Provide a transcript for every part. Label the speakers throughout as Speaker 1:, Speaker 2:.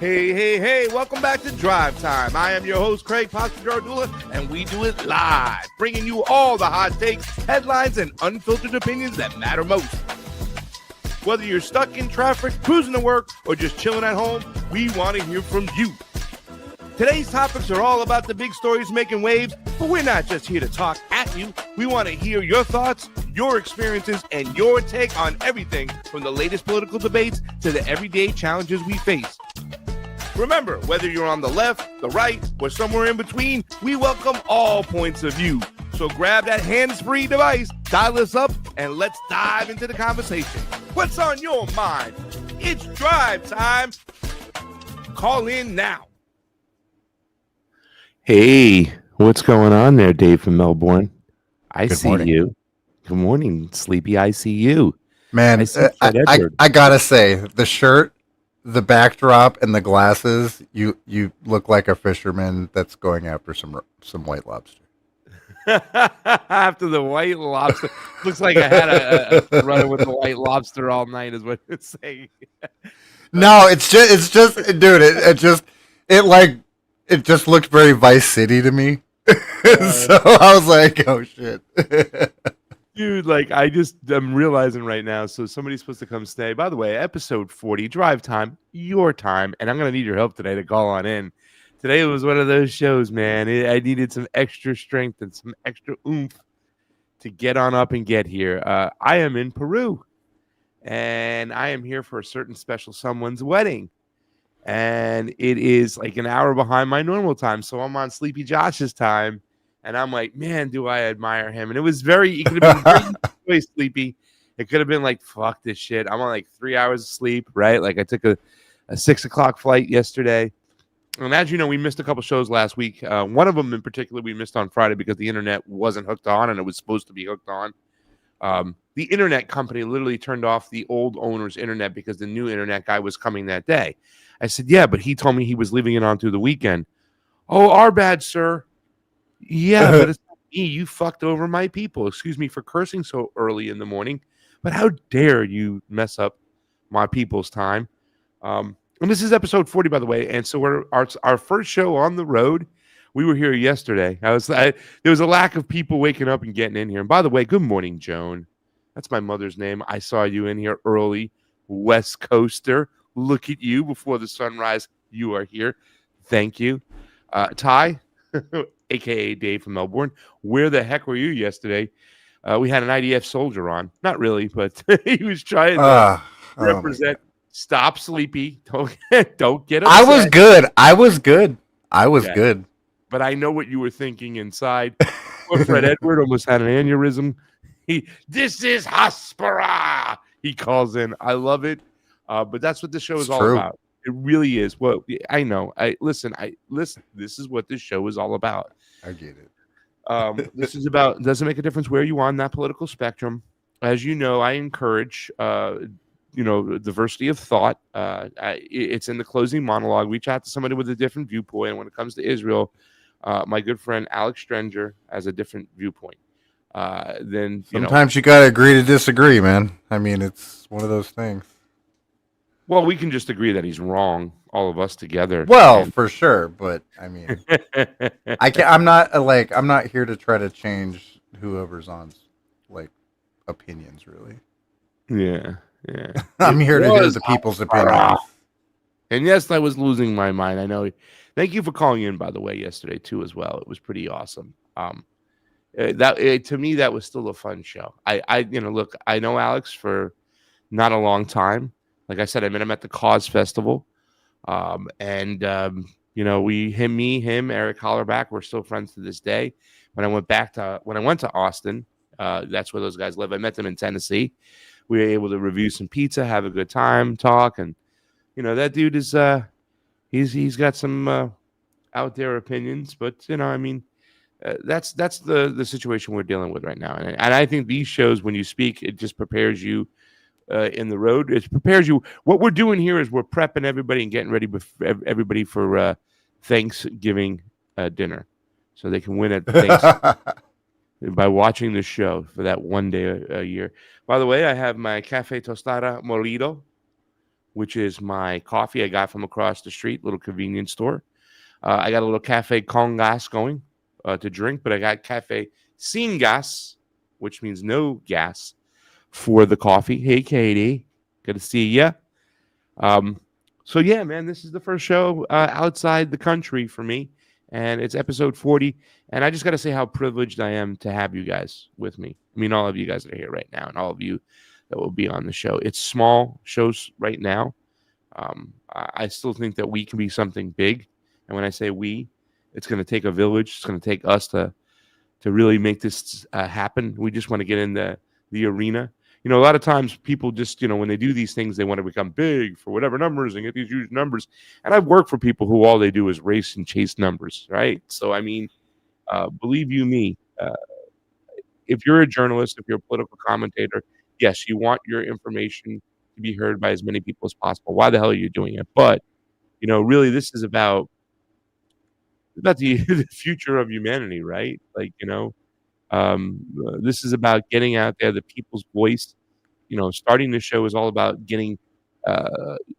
Speaker 1: Hey, welcome back to Drive Time. I am your host, Craig Pasta Jardula, and we do it live, bringing you all the hot takes, headlines, and unfiltered opinions that matter most. Whether you're stuck in traffic, cruising to work, or just chilling at home, we want to hear from you. Today's topics are all about the big stories making waves, but we're not just here to talk at you. We want to hear your thoughts, your experiences, and your take on everything from the latest political debates to the everyday challenges we face. Remember, whether you're on the left, the right, or somewhere in between, we welcome all points of view. So grab that hands-free device, dial us up, and let's dive into the conversation. What's on your mind? It's Drive Time. Call in now.
Speaker 2: Hey, what's going on there, Dave from Melbourne?
Speaker 3: Good morning.
Speaker 2: You. Good morning, Sleepy. I see you.
Speaker 3: Man, I gotta say, the shirt, the backdrop, and the glasses, you look like a fisherman that's going after some white lobster.
Speaker 1: After the white lobster. Looks like I had a running with the white lobster all night is what it's saying.
Speaker 3: No, it's just, dude, it just looked very Vice City to me. So I was like, oh shit.
Speaker 1: Dude, I'm realizing right now, so somebody's supposed to come stay. By the way, episode 40, Drive Time, your time, and I'm going to need your help today to call on in. Today was one of those shows, man. I needed some extra strength and some extra oomph to get on up and get here. I am in Peru, and I am here for a certain special someone's wedding. And it is like an hour behind my normal time, so I'm on Sleepy Josh's time. And I'm like, man, do I admire him. And it was it could have been very sleepy. It could have been like, fuck this shit. I'm on like 3 hours of sleep, right? Like I took a 6 o'clock flight yesterday. And as you know, we missed a couple shows last week. One of them in particular we missed on Friday because the internet wasn't hooked on and it was supposed to be hooked on. The internet company literally turned off the old owner's internet because the new internet guy was coming that day. I said, yeah, but he told me he was leaving it on through the weekend. Oh, our bad, sir. Yeah, but it's not me. You fucked over my people. Excuse me for cursing so early in the morning, but how dare you mess up my people's time? And this is episode 40, by the way. And so we're our first show on the road. We were here yesterday. There was a lack of people waking up and getting in here. And by the way, good morning, Joan. That's my mother's name. I saw you in here early, West Coaster. Look at you before the sunrise. You are here. Thank you, Ty. AKA Dave from Melbourne. Where the heck were you yesterday? We had an IDF soldier on. Not really, but he was trying to represent. Stop, Sleepy. Don't get upset.
Speaker 3: I was good.
Speaker 1: But I know what you were thinking inside. Poor Fred Edward almost had an aneurysm. This is Haspera. He calls in. I love it. But that's what the show is all about. It really is. Well, I know. Listen. This is what this show is all about.
Speaker 3: I get it.
Speaker 1: This is about. Doesn't make a difference where you are on that political spectrum. As you know, I encourage, diversity of thought. It's in the closing monologue. Reach out to somebody with a different viewpoint. And when it comes to Israel, my good friend Alex Strenger has a different viewpoint. Then
Speaker 3: sometimes you gotta agree to disagree, man. I mean, it's one of those things.
Speaker 1: Well, we can just agree that he's wrong, all of us together.
Speaker 3: Well, for sure, but I mean, I'm not here to try to change whoever's on opinions, really.
Speaker 1: Yeah.
Speaker 3: I'm here to hear the people's opinions.
Speaker 1: And yes, I was losing my mind. I know. Thank you for calling in, by the way, yesterday too, as well. It was pretty awesome. To me, that was still a fun show. Look, I know Alex for not a long time. Like I said, I met him at the Cause Festival. Him, Eric Hollerback, we're still friends to this day. When I went to Austin, that's where those guys live. I met them in Tennessee. We were able to review some pizza, have a good time, talk, and that dude is he's got some out there opinions, but that's the situation we're dealing with right now. And I think these shows, when you speak, it just prepares you in the road. It prepares you. What we're doing here is we're prepping everybody and getting ready everybody for Thanksgiving dinner, so they can win at Thanksgiving by watching the show for that one day a year. By the way, I have my Cafe Tostada Molido. which is my coffee I got from across the street, little convenience store. I got a little cafe con gas going to drink, but I got cafe sin gas, which means no gas for the coffee. Hey, Katie, good to see ya. So yeah, man, this is the first show outside the country for me, and it's episode 40. And I just got to say how privileged I am to have you guys with me. I mean, all of you guys that are here right now, and all of you that will be on the show. It's small shows right now. I still think that we can be something big, and when I say we, it's going to take a village. It's going to take us to really make this happen. We just want to get in the arena. You know, a lot of times people just, you know, when they do these things, they want to become big for whatever numbers and get these huge numbers. And I've worked for people who all they do is race and chase numbers, right? So, I mean, believe you me, if you're a journalist, if you're a political commentator, yes, you want your information to be heard by as many people as possible. Why the hell are you doing it? But, you know, really, this is about the future of humanity, right? Like, you know, this is about getting out there, the people's voice. You know, starting the show is all about getting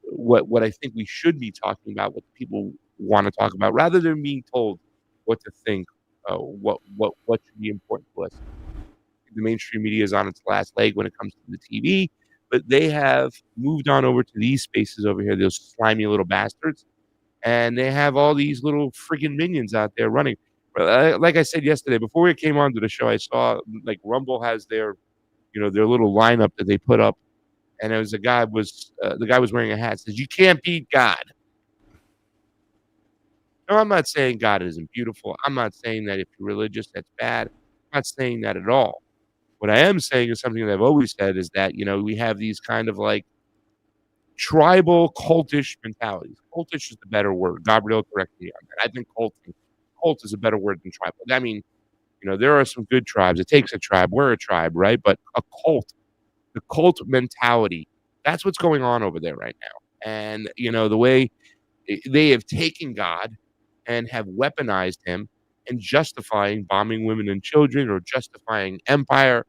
Speaker 1: what I think we should be talking about, what people want to talk about, rather than being told what to think, what should be important to us. The mainstream media is on its last leg when it comes to the TV, but they have moved on over to these spaces over here, those slimy little bastards, and they have all these little freaking minions out there running. Like I said yesterday, before we came on to the show, I saw like Rumble has their, you know, their little lineup that they put up, and there was the guy was wearing a hat that says, "You can't beat God." No, I'm not saying God isn't beautiful. I'm not saying that if you're religious, that's bad. I'm not saying that at all. What I am saying is something that I've always said is that, you know, we have these kind of like tribal, cultish mentalities. Cultish is the better word. Gabriel corrected me on that. I think cult is a better word than tribal. I mean, you know, there are some good tribes. It takes a tribe. We're a tribe, right? But a cult, the cult mentality, that's what's going on over there right now. And, you know, the way they have taken God and have weaponized him and justifying bombing women and children or justifying empire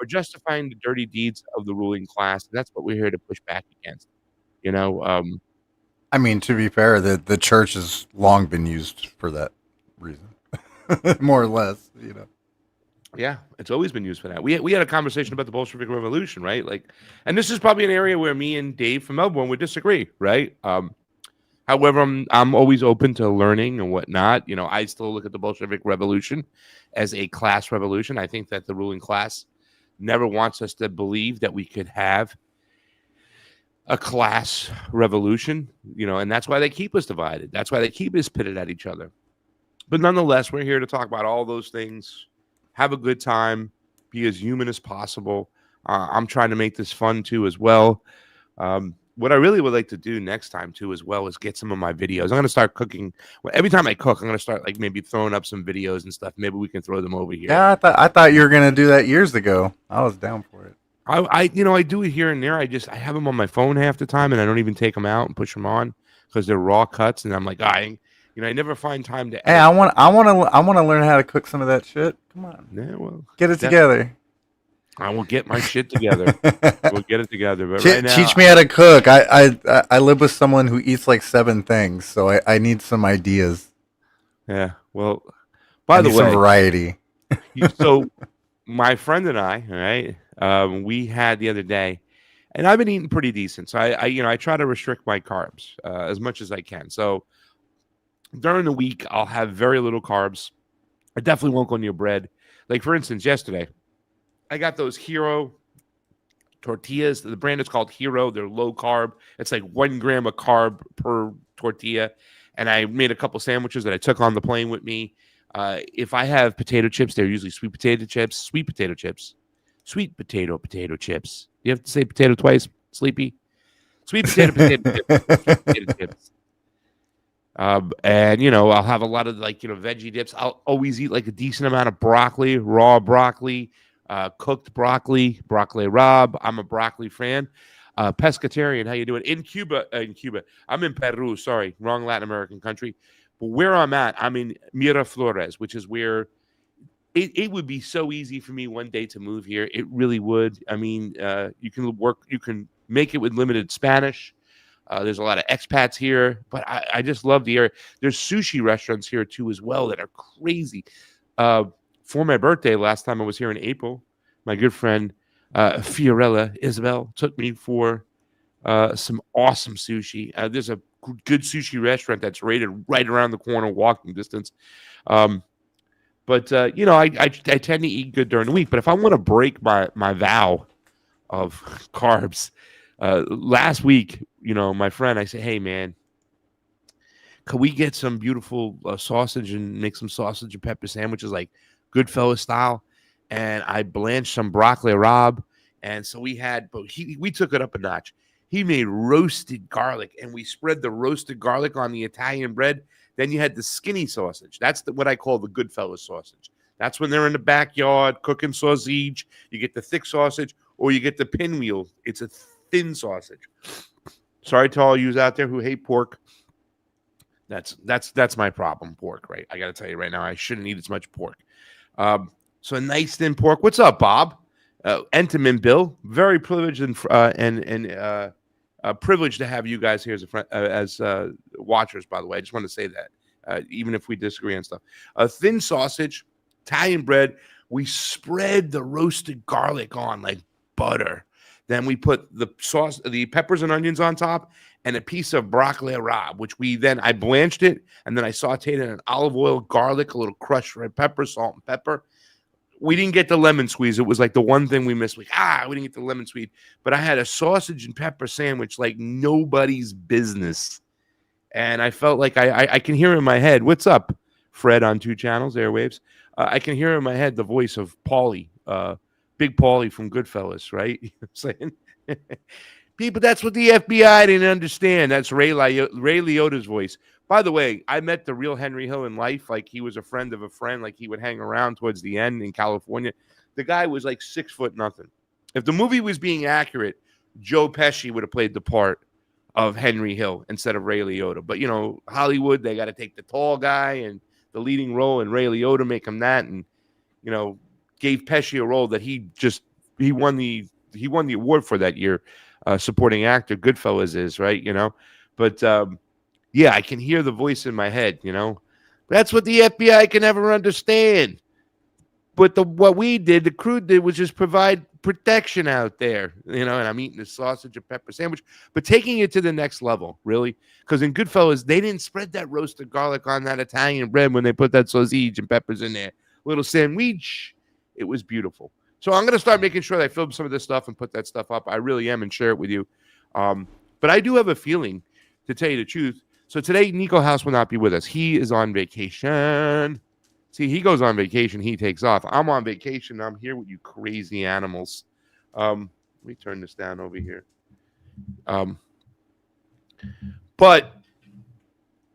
Speaker 1: or justifying the dirty deeds of the ruling class. And that's what we're here to push back against. You know,
Speaker 3: I mean, to be fair, the church has long been used for that reason, more or less. You know.
Speaker 1: Yeah, it's always been used for that. We had a conversation about the Bolshevik Revolution, right? Like, and this is probably an area where me and Dave from Melbourne would disagree, right? However, I'm always open to learning and whatnot. You know, I still look at the Bolshevik Revolution as a class revolution. I think that the ruling class never wants us to believe that we could have a class revolution, you know, and that's why they keep us divided. That's why they keep us pitted at each other. But nonetheless, we're here to talk about all those things, have a good time, be as human as possible. I'm trying to make this fun too as well. What I really would like to do next time too as well is get some of my videos. I'm going to start cooking. Every time I cook, I'm going to start like maybe throwing up some videos and stuff. Maybe we can throw them over here.
Speaker 3: Yeah, I thought you were going to do that years ago. I was down for it.
Speaker 1: I do it here and there. I have them on my phone half the time, and I don't even take them out and push them on because they're raw cuts. And I'm like, I never find time to.
Speaker 3: Hey, I want to learn how to cook some of that shit. Come on,
Speaker 1: yeah, well,
Speaker 3: get it together.
Speaker 1: I will get my shit together. We'll get it together. But right now,
Speaker 3: teach me how to cook. I live with someone who eats like 7 things, so I need some ideas.
Speaker 1: Yeah. Well, by the way,
Speaker 3: some variety.
Speaker 1: So my friend and I, all right. We had the other day, and I've been eating pretty decent. So I try to restrict my carbs as much as I can. So during the week, I'll have very little carbs. I definitely won't go near bread. Like for instance, yesterday, I got those Hero tortillas. The brand is called Hero. They're low carb. It's like 1 gram of carb per tortilla. And I made a couple sandwiches that I took on the plane with me. If I have potato chips, they're usually sweet potato chips. Sweet potato chips. You have to say potato twice, Sleepy. Sweet potato chips. And I'll have a lot of veggie dips. I'll always eat like a decent amount of broccoli, raw broccoli, cooked broccoli Rob. I'm a broccoli fan. Pescatarian, how you doing? In Cuba. I'm in Peru. Sorry, wrong Latin American country. But where I'm at, I'm in Miraflores, which is where it would be so easy for me one day to move here. It really would. I mean, you can make it with limited Spanish. There's a lot of expats here, but I just love the area. There's sushi restaurants here too as well that are crazy. For my birthday last time I was here in April, my good friend Fiorella Isabel took me for some awesome sushi. There's a good sushi restaurant that's rated right around the corner, walking distance. But I tend to eat good during the week. But if I want to break my vow of carbs, last week, my friend, I said, hey man, could we get some beautiful sausage and make some sausage and pepper sandwiches like Goodfellas style? And I blanched some broccoli rabe. And so we took it up a notch. He made roasted garlic, and we spread the roasted garlic on the Italian bread. Then you had the skinny sausage. That's what I call the Goodfellas sausage. That's when they're in the backyard cooking sausage. You get the thick sausage, or you get the pinwheel. It's a thin sausage. Sorry to all you out there who hate pork. That's my problem, pork, right? I got to tell you right now, I shouldn't eat as much pork. So a nice thin pork. What's up, Bob? Entenmann Bill. Very privileged and privileged to have you guys here as a friend, as watchers. By the way, I just want to say that, even if we disagree on stuff. A thin sausage, Italian bread. We spread the roasted garlic on like butter. Then we put the sauce, the peppers and onions on top, and a piece of broccoli rabe, which I blanched it, and then I sauteed it in olive oil, garlic, a little crushed red pepper, salt and pepper. We didn't get the lemon squeeze. It was like the one thing we missed. We didn't get the lemon squeeze. But I had a sausage and pepper sandwich like nobody's business. And I felt like I can hear in my head, what's up, Fred on 2 channels, airwaves. I can hear in my head the voice of Paulie, Big Paulie from Goodfellas, right? You know what I'm saying? People, that's what the FBI didn't understand. That's Ray Liotta's voice. By the way, I met the real Henry Hill in life. Like, he was a friend of a friend. Like, he would hang around towards the end in California. The guy was like 6'0". If the movie was being accurate, Joe Pesci would have played the part of Henry Hill instead of Ray Liotta. But, Hollywood, they got to take the tall guy and the leading role, and Ray Liotta make him that, and, gave Pesci a role that he won the award for that year, supporting actor. Goodfellas is, right, But, yeah, I can hear the voice in my head, That's what the FBI can never understand. But what the crew did was just provide protection out there, and I'm eating the sausage and pepper sandwich, but taking it to the next level, really. Because in Goodfellas, they didn't spread that roasted garlic on that Italian bread when they put that sausage and peppers in there. Little sandwich. It was beautiful. So I'm going to start making sure that I film some of this stuff and put that stuff up. I really am, and share it with you. But I do have a feeling, to tell you the truth. So today, Nico House will not be with us. He is on vacation. See, he goes on vacation. He takes off. I'm on vacation. I'm here with you crazy animals. Let me turn this down over here. But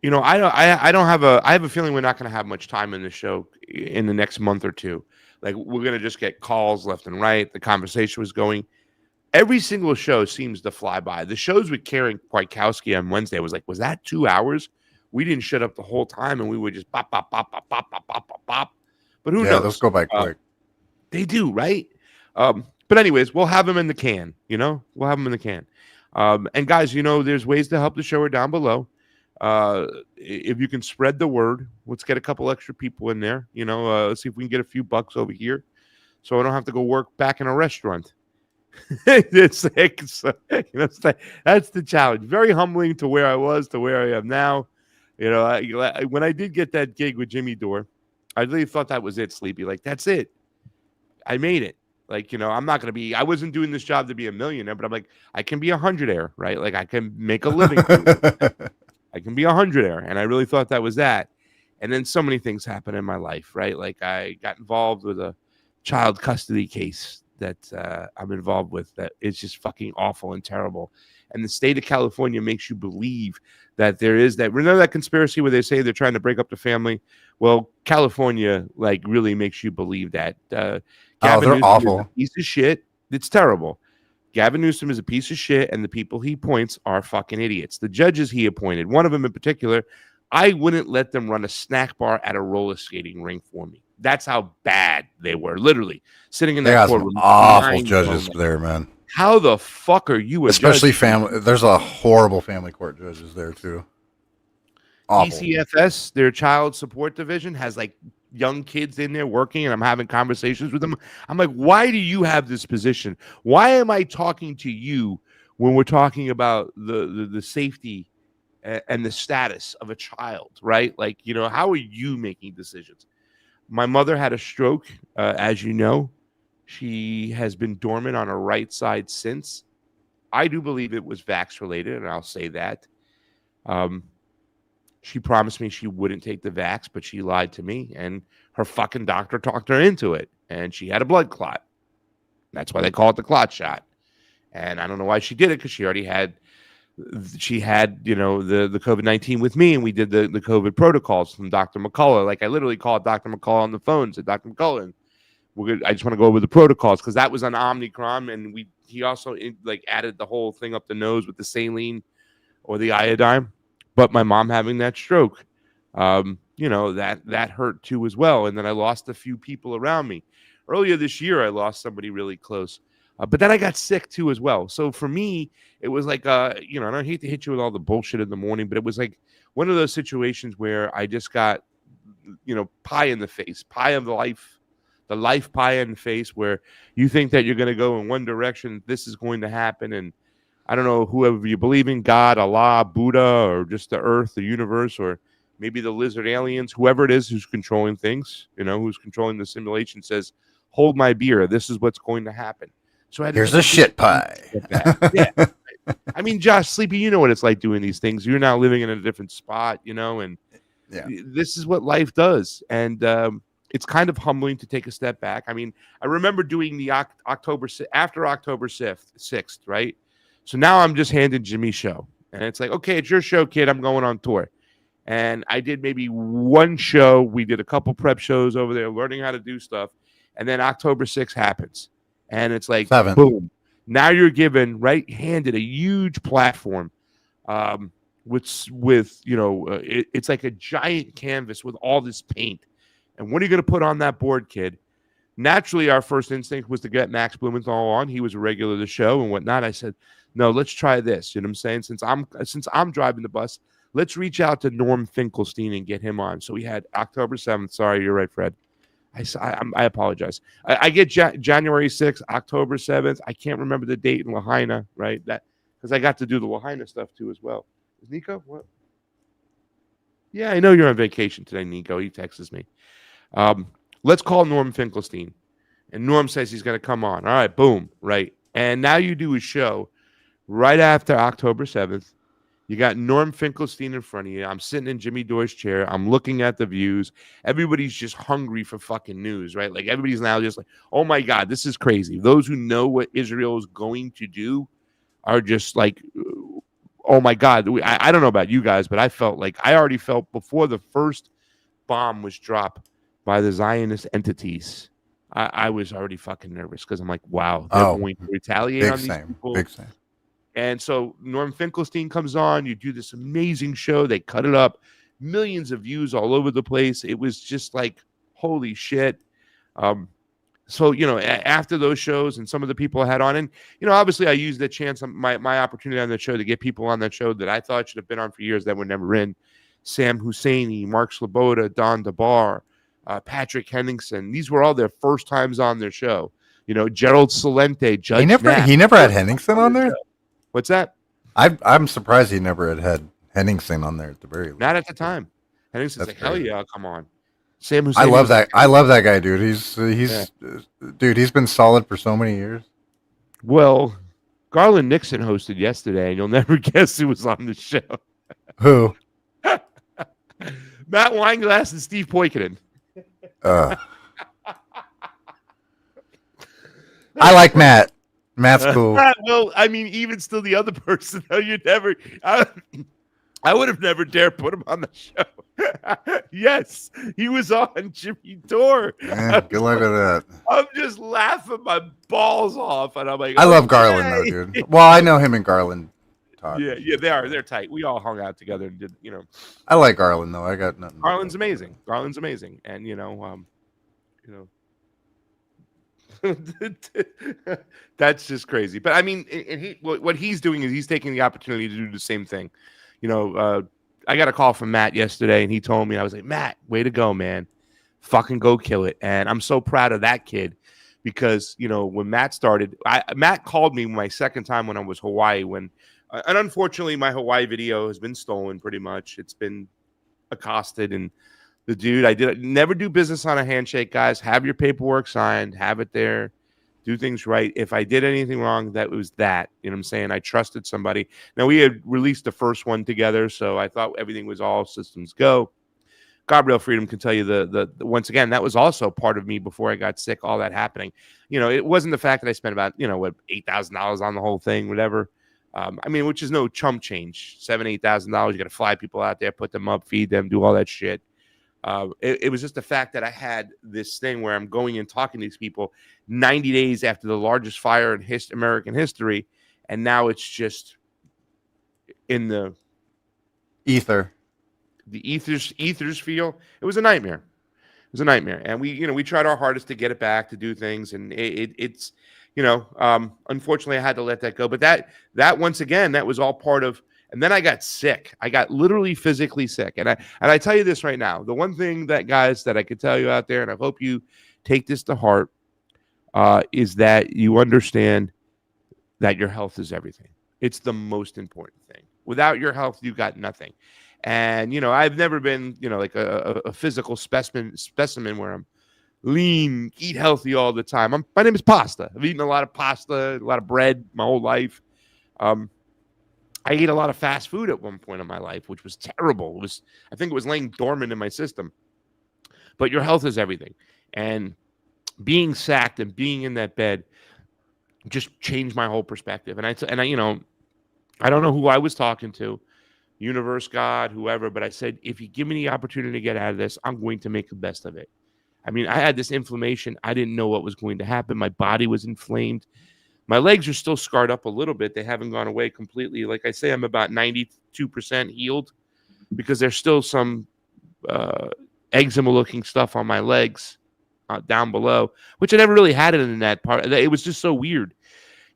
Speaker 1: I have a feeling we're not going to have much time in the show in the next month or two. Like, we're going to just get calls left and right. The conversation was going. Every single show seems to fly by. The shows with Karen Kwiatkowski on Wednesday was like, was that 2 hours? We didn't shut up the whole time, and we would just bop, bop, bop, bop, bop, bop, bop, bop, bop. But who knows?
Speaker 3: Yeah, those go by quick.
Speaker 1: They do, right? But anyways, we'll have them in the can, We'll have them in the can. And guys, there's ways to help the show down below. If you can spread the word, let's get a couple extra people in there. Let's see if we can get a few bucks over here, so I don't have to go work back in a restaurant. That's the challenge. Very humbling to where I was to where I am now. When I did get that gig with Jimmy Dore, I really thought that was it, Sleepy. Like, that's it. I made it. Like, I'm not going to be, I wasn't doing this job to be a millionaire, but I'm like, I can be 100-aire, right? Like, I can make a living. I can be 100-aire. And I really thought that was that. And then so many things happened in my life, right? Like, I got involved with a child custody case that I'm involved with that is just fucking awful and terrible. And the state of California makes you believe that there is that. Remember that conspiracy where they say they're trying to break up the family? Well, California really makes you believe that. Gavin Newsom
Speaker 3: awful.
Speaker 1: Is a piece of shit. It's terrible. Gavin Newsom is a piece of shit, and the people he appoints are fucking idiots. The judges he appointed, one of them in particular, I wouldn't let them run a snack bar at a roller skating rink for me. That's how bad they were. Literally sitting in that courtroom.
Speaker 3: Awful judges there, man.
Speaker 1: How the fuck are you a
Speaker 3: Especially
Speaker 1: judge?
Speaker 3: family. There's a horrible family court judges there too. Awful.
Speaker 1: ECFS, their child support division, has like young kids in there working, and I'm having conversations with them. I'm like, why do you have this position? Why am I talking to you when we're talking about the safety and the status of a child, right? Like, how are you making decisions? My mother had a stroke, as you know. She has been dormant on her right side since. I do believe it was vax related, and I'll say that. She promised me she wouldn't take the vax, but she lied to me, and her fucking doctor talked her into it, and she had a blood clot. That's why they call it the clot shot. And I don't know why she did it, because she had the COVID-19 with me, and we did the COVID protocols from Dr. McCullough. Like, I literally called Dr. McCullough on the phone, said, Dr. McCullough, I just want to go over the protocols, because that was on Omicron, and he also added the whole thing up the nose with the saline or the iodine. But my mom having that stroke, that hurt too as well. And then I lost a few people around me. Earlier this year, I lost somebody really close. But then I got sick too as well. So for me, it was like, and I hate to hit you with all the bullshit in the morning, but it was like one of those situations where I just got, pie in the face, pie of the life pie in the face, where you think that you're going to go in one direction, this is going to happen. And I don't know, whoever you believe in, God, Allah, Buddha, or just the earth, the universe, or maybe the lizard aliens, whoever it is who's controlling things, who's controlling the simulation, says, hold my beer. This is what's going to happen. So
Speaker 3: here's a shit pie.
Speaker 1: Yeah. I mean, Josh, Sleepy, you know what it's like doing these things. You're now living in a different spot, and this is what life does. And it's kind of humbling to take a step back. I mean, I remember doing the after October 6th, right? So now I'm just handing Jimmy's show. And it's like, okay, it's your show, kid. I'm going on tour. And I did maybe one show. We did a couple prep shows over there, learning how to do stuff. And then October 6th happens. And it's like, boom. Now you're given, handed a huge platform it's like a giant canvas with all this paint. And what are you going to put on that board, kid? Naturally, our first instinct was to get Max Blumenthal on. He was a regular of the show and whatnot. I said, no, let's try this. You know what I'm saying? Since I'm driving the bus, let's reach out to Norm Finkelstein and get him on. So we had October 7th. Sorry, you're right, Fred. I apologize. I get January 6th, October 7th. I can't remember the date in Lahaina, right? That because I got to do the Lahaina stuff too as well. Is Nico? What? Yeah, I know you're on vacation today, Nico. He texts me. Let's call Norm Finkelstein. And Norm says he's going to come on. All right, boom, right. And now you do a show right after October 7th. You got Norm Finkelstein in front of you. I'm sitting in Jimmy Dore's chair. I'm looking at the views. Everybody's just hungry for fucking news, right? Like, everybody's now just like, oh, my God, this is crazy. Those who know what Israel is going to do are just like, oh, my God. I don't know about you guys, but I already felt before the first bomb was dropped by the Zionist entities. I was already fucking nervous because I'm like, wow, they're going to retaliate on these people.
Speaker 3: Big same.
Speaker 1: And so Norm Finkelstein comes on. You do this amazing show. They cut it up. Millions of views all over the place. It was just like, holy shit. So, after those shows and some of the people I had on, and, obviously I used the chance, my opportunity on the show to get people on that show that I thought should have been on for years that were never in. Sam Husseini, Mark Sloboda, Don DeBar, Patrick Henningsen. These were all their first times on their show. Gerald Celente, Judge
Speaker 3: He never had Henningsen on there?
Speaker 1: What's that?
Speaker 3: I'm surprised he never had Henningsen on there at the very least.
Speaker 1: Not at the time. Henningsen's like, hell yeah, I'll come on. Sam Husseini.
Speaker 3: I love that guy, dude. Dude, he's been solid for so many years.
Speaker 1: Well, Garland Nixon hosted yesterday, and you'll never guess who was on the show.
Speaker 3: Who?
Speaker 1: Matt Weinglass and Steve Poikonen.
Speaker 3: I like Matt. Matt's cool.
Speaker 1: Well, I mean, even still, the other person, though, I would have never dared put him on the show. Yes, he was on Jimmy Dore.
Speaker 3: Yeah, good luck with that.
Speaker 1: I'm just laughing my balls off, and I'm like,
Speaker 3: I love Garland though, dude. Well, I know him and Garland talk.
Speaker 1: Yeah, they're tight. We all hung out together and did,
Speaker 3: I like Garland though. I got nothing.
Speaker 1: Garland's amazing, and That's just crazy. But I mean, and what he's doing is he's taking the opportunity to do the same thing. I got a call from Matt yesterday, and he told me, I was like, Matt, way to go, man. Fucking go kill it. And I'm so proud of that kid because, when Matt started, Matt called me my second time when I was Hawaii and unfortunately my Hawaii video has been stolen pretty much. It's been accosted and the dude, I did never do business on a handshake, guys. Have your paperwork signed, have it there, do things right. If I did anything wrong, that was that. You know what I'm saying? I trusted somebody. Now, we had released the first one together, so I thought everything was all systems go. Gabriel Freedom can tell you the once again, that was also part of me before I got sick, all that happening. It wasn't the fact that I spent about, $8,000 on the whole thing, whatever. Which is no chump change. $8,000. You got to fly people out there, put them up, feed them, do all that shit. It was just the fact that I had this thing where I'm going and talking to these people 90 days after the largest fire in American history, and now it's just in the ethers feel. It was a nightmare. And we tried our hardest to get it back, to do things, and it's unfortunately I had to let that go. But that once again, that was all part of. And then I got sick. I got literally physically sick. And I tell you this right now, the one thing that, guys, that I could tell you out there, and I hope you take this to heart, is that you understand that your health is everything. It's the most important thing. Without your health, you got nothing. And, I've never been, like a physical specimen where I'm lean, eat healthy all the time. My name is Pasta. I've eaten a lot of pasta, a lot of bread my whole life. I ate a lot of fast food at one point in my life, which was terrible. I think it was laying dormant in my system. But your health is everything. And being sacked and being in that bed just changed my whole perspective. And I don't know who I was talking to, universe, God, whoever, but I said, if you give me the opportunity to get out of this, I'm going to make the best of it. I had this inflammation. I didn't know what was going to happen. My body was inflamed. My legs are still scarred up a little bit. They haven't gone away completely. Like I say, I'm about 92% healed because there's still some eczema-looking stuff on my legs down below, which I never really had it in that part. It was just so weird.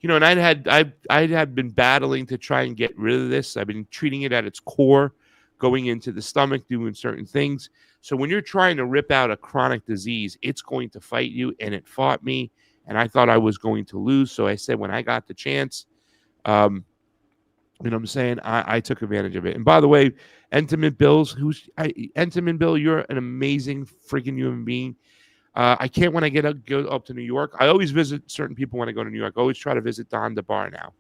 Speaker 1: And I had been battling to try and get rid of this. I've been treating it at its core, going into the stomach, doing certain things. So when you're trying to rip out a chronic disease, it's going to fight you, and it fought me. And I thought I was going to lose. So I said, when I got the chance, you know what I'm saying? I took advantage of it. And by the way, Entenmann Bill, you're an amazing freaking human being. I can't when I go up to New York. I always visit certain people when I go to New York. I always try to visit Don DeBar now.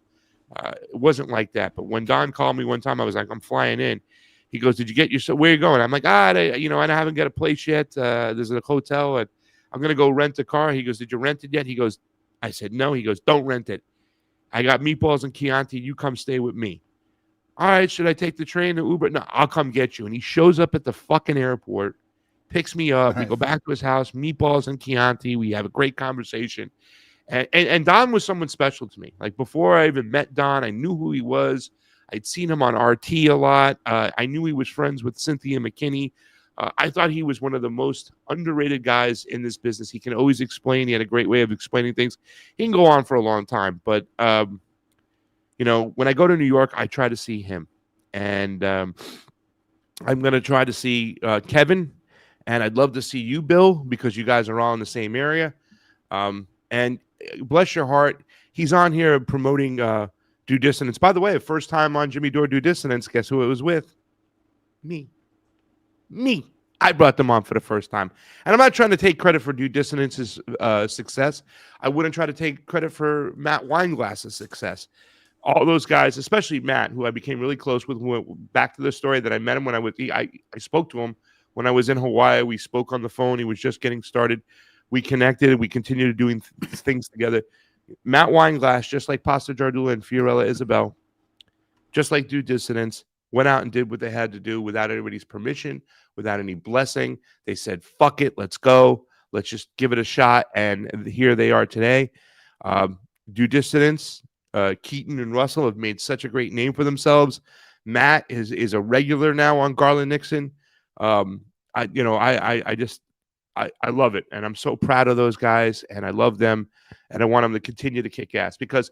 Speaker 1: It wasn't like that. But when Don called me one time, I was like, I'm flying in. He goes, did you get your, where are you going? I'm like, I haven't got a place yet. There's a hotel and I'm going to go rent a car. He goes, did you rent it yet? He goes, I said, no. He goes, don't rent it. I got meatballs and Chianti. You come stay with me. All right. Should I take the train or Uber? No, I'll come get you. And he shows up at the fucking airport, picks me up. Nice. We go back to his house, meatballs and Chianti. We have a great conversation. And Don was someone special to me. Like before I even met Don, I knew who he was. I'd seen him on RT a lot. I knew he was friends with Cynthia McKinney. I thought he was one of the most underrated guys in this business. He can always explain. He had a great way of explaining things. He can go on for a long time. But, when I go to New York, I try to see him. And I'm going to try to see Kevin. And I'd love to see you, Bill, because you guys are all in the same area. And bless your heart, he's on here promoting Due Dissonance. By the way, first time on Jimmy Dore Due Dissonance, guess who it was with? Me. I brought them on for the first time. And I'm not trying to take credit for Due Dissonance's success. I wouldn't try to take credit for Matt Weinglass's success. All those guys, especially Matt, who I became really close with, back to the story that I met him when I spoke to him when I was in Hawaii. We spoke on the phone. He was just getting started. We connected. We continued doing things together. Matt Weinglass, just like Pasta Jardula and Fiorella Isabel, just like Due Dissonance, went out and did what they had to do without anybody's permission, without any blessing. They said, fuck it, let's go. Let's just give it a shot. And here they are today. Due Dissonance, Keaton and Russell have made such a great name for themselves. Matt is a regular now on Garland Nixon. I I love it, and I'm so proud of those guys, and I love them, and I want them to continue to kick ass because.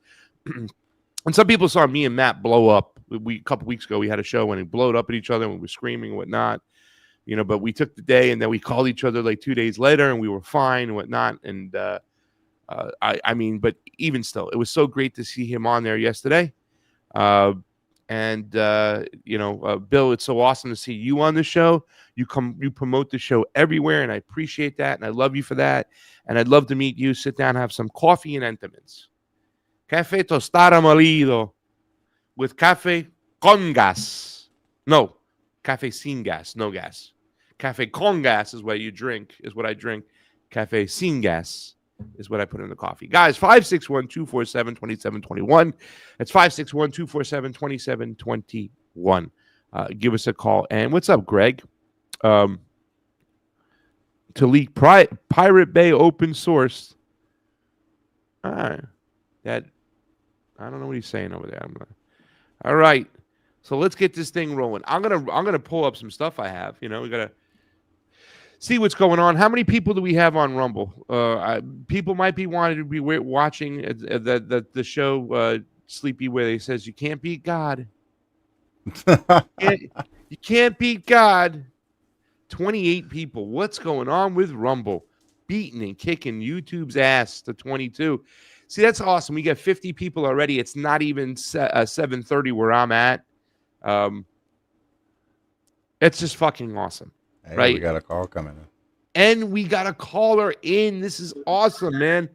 Speaker 1: And some people saw me and Matt blow up. A couple weeks ago, we had a show and we blowed up at each other and we were screaming and whatnot, but we took the day and then we called each other like 2 days later and we were fine and whatnot. And I mean, but even still, it was so great to see him on there yesterday. Bill, it's so awesome to see you on the show. You promote the show everywhere, and I appreciate that, and I love you for that. And I'd love to meet you, sit down, have some coffee and entenmann's. Café tostada molido with café con gas. No, café sin gas, no gas. Café con gas is what I drink. Café sin gas is what I put in the coffee. Guys, 561-247-2721. That's 561-247-2721. Give us a call. And what's up, Greg? To leak Pirate Bay open source. All right. I don't know what he's saying over there. All right. So let's get this thing rolling. I'm gonna pull up some stuff I have. We gotta see what's going on. How many people do we have on Rumble? People might be wanting to be watching the show Sleepy, where they says you can't beat God. You can't beat God. 28 people. What's going on with Rumble? Beating and kicking YouTube's ass to 22. See, that's awesome. We got 50 people already. It's not even 7:30 where I'm at. It's just fucking awesome.
Speaker 3: Hey,
Speaker 1: right?
Speaker 3: We got a call coming in.
Speaker 1: And we got a caller in. This is awesome, man.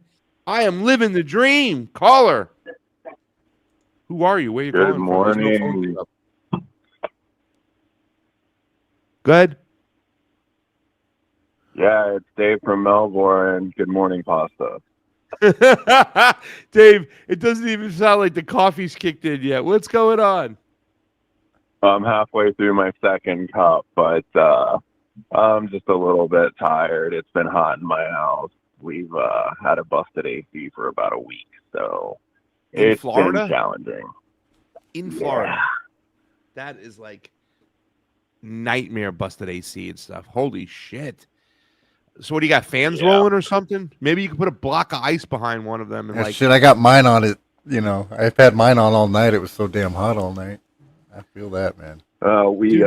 Speaker 1: I am living the dream. Caller. Who are you? Where are you calling from?
Speaker 4: Good morning.
Speaker 1: Go ahead.
Speaker 4: Yeah, it's Dave from Melbourne. Good morning, Pasta.
Speaker 1: Dave, it doesn't even sound like the coffee's kicked in yet. What's going on?
Speaker 4: I'm halfway through my second cup, but I'm just a little bit tired. It's been hot in my house. We've had a busted AC for about a week, so it's been challenging.
Speaker 1: In Florida. That is like nightmare busted AC and stuff. Holy shit. So what do you got? Fans rolling or something? Maybe you could put a block of ice behind one of them. And
Speaker 3: shit, I got mine on it. I've had mine on all night. It was so damn hot all night. I feel that, man.
Speaker 4: We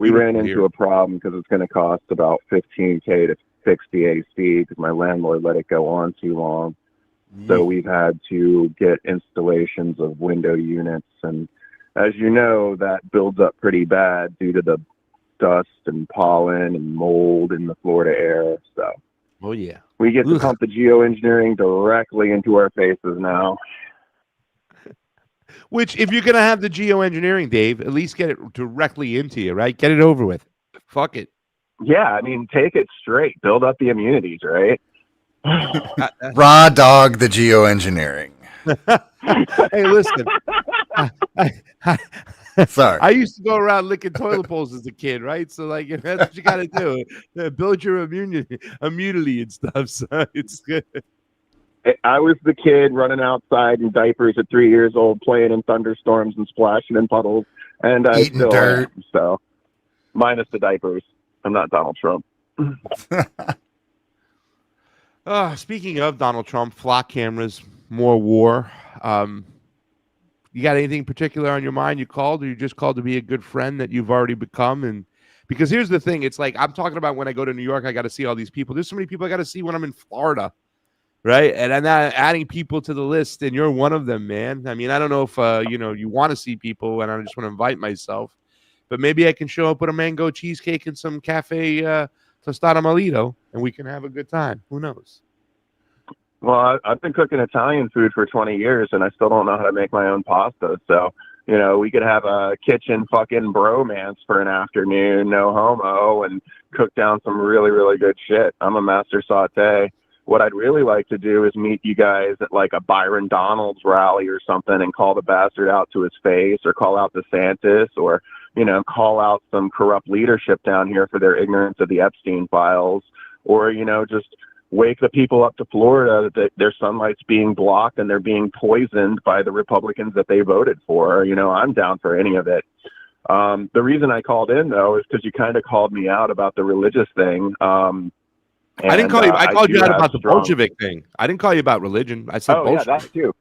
Speaker 4: ran into a problem because it's going to cost about $15K to fix the AC because my landlord let it go on too long. So we've had to get installations of window units, and as you know, that builds up pretty bad due to the dust and pollen and mold in the Florida air. So, we get to pump the geoengineering directly into our faces now.
Speaker 1: Which, if you're gonna have the geoengineering, Dave, at least get it directly into you, right? Get it over with. Fuck it.
Speaker 4: Yeah, I mean, take it straight. Build up the immunities, right?
Speaker 3: Raw dog the geoengineering.
Speaker 1: Hey, listen.
Speaker 3: Sorry.
Speaker 1: I used to go around licking toilet bowls as a kid, right? So, like, that's what you got to do. Build your immunity and stuff. So it's good.
Speaker 4: I was the kid running outside in diapers at 3 years old, playing in thunderstorms and splashing in puddles, and I
Speaker 3: eating
Speaker 4: still
Speaker 3: dirt.
Speaker 4: am, so minus the diapers. I'm not Donald Trump.
Speaker 1: Speaking of Donald Trump, flock cameras, more war. You got anything particular on your mind? You called, or you just called to be a good friend that you've already become? And because here's the thing, it's like I'm talking about when I go to New York, I got to see all these people. There's so many people I got to see when I'm in Florida, right? And I'm not adding people to the list, and you're one of them, man. I mean, I don't know if you want to see people, and I just want to invite myself, but maybe I can show up with a mango cheesecake and some cafe tostada molido, and we can have a good time. Who knows?
Speaker 4: Well, I've been cooking Italian food for 20 years, and I still don't know how to make my own pasta. So, we could have a kitchen fucking bromance for an afternoon, no homo, and cook down some really, really good shit. I'm a master saute. What I'd really like to do is meet you guys at like a Byron Donalds rally or something and call the bastard out to his face, or call out DeSantis, or, call out some corrupt leadership down here for their ignorance of the Epstein files, or, just wake the people up to Florida that their sunlight's being blocked and they're being poisoned by the Republicans that they voted for. I'm down for any of it. The reason I called in, though, is because you kind of called me out about the religious thing.
Speaker 1: I didn't call you. I called you out about the
Speaker 4: strong...
Speaker 1: Bolshevik thing. I didn't call you about religion. I said Bolshevik.
Speaker 4: Yeah, that too.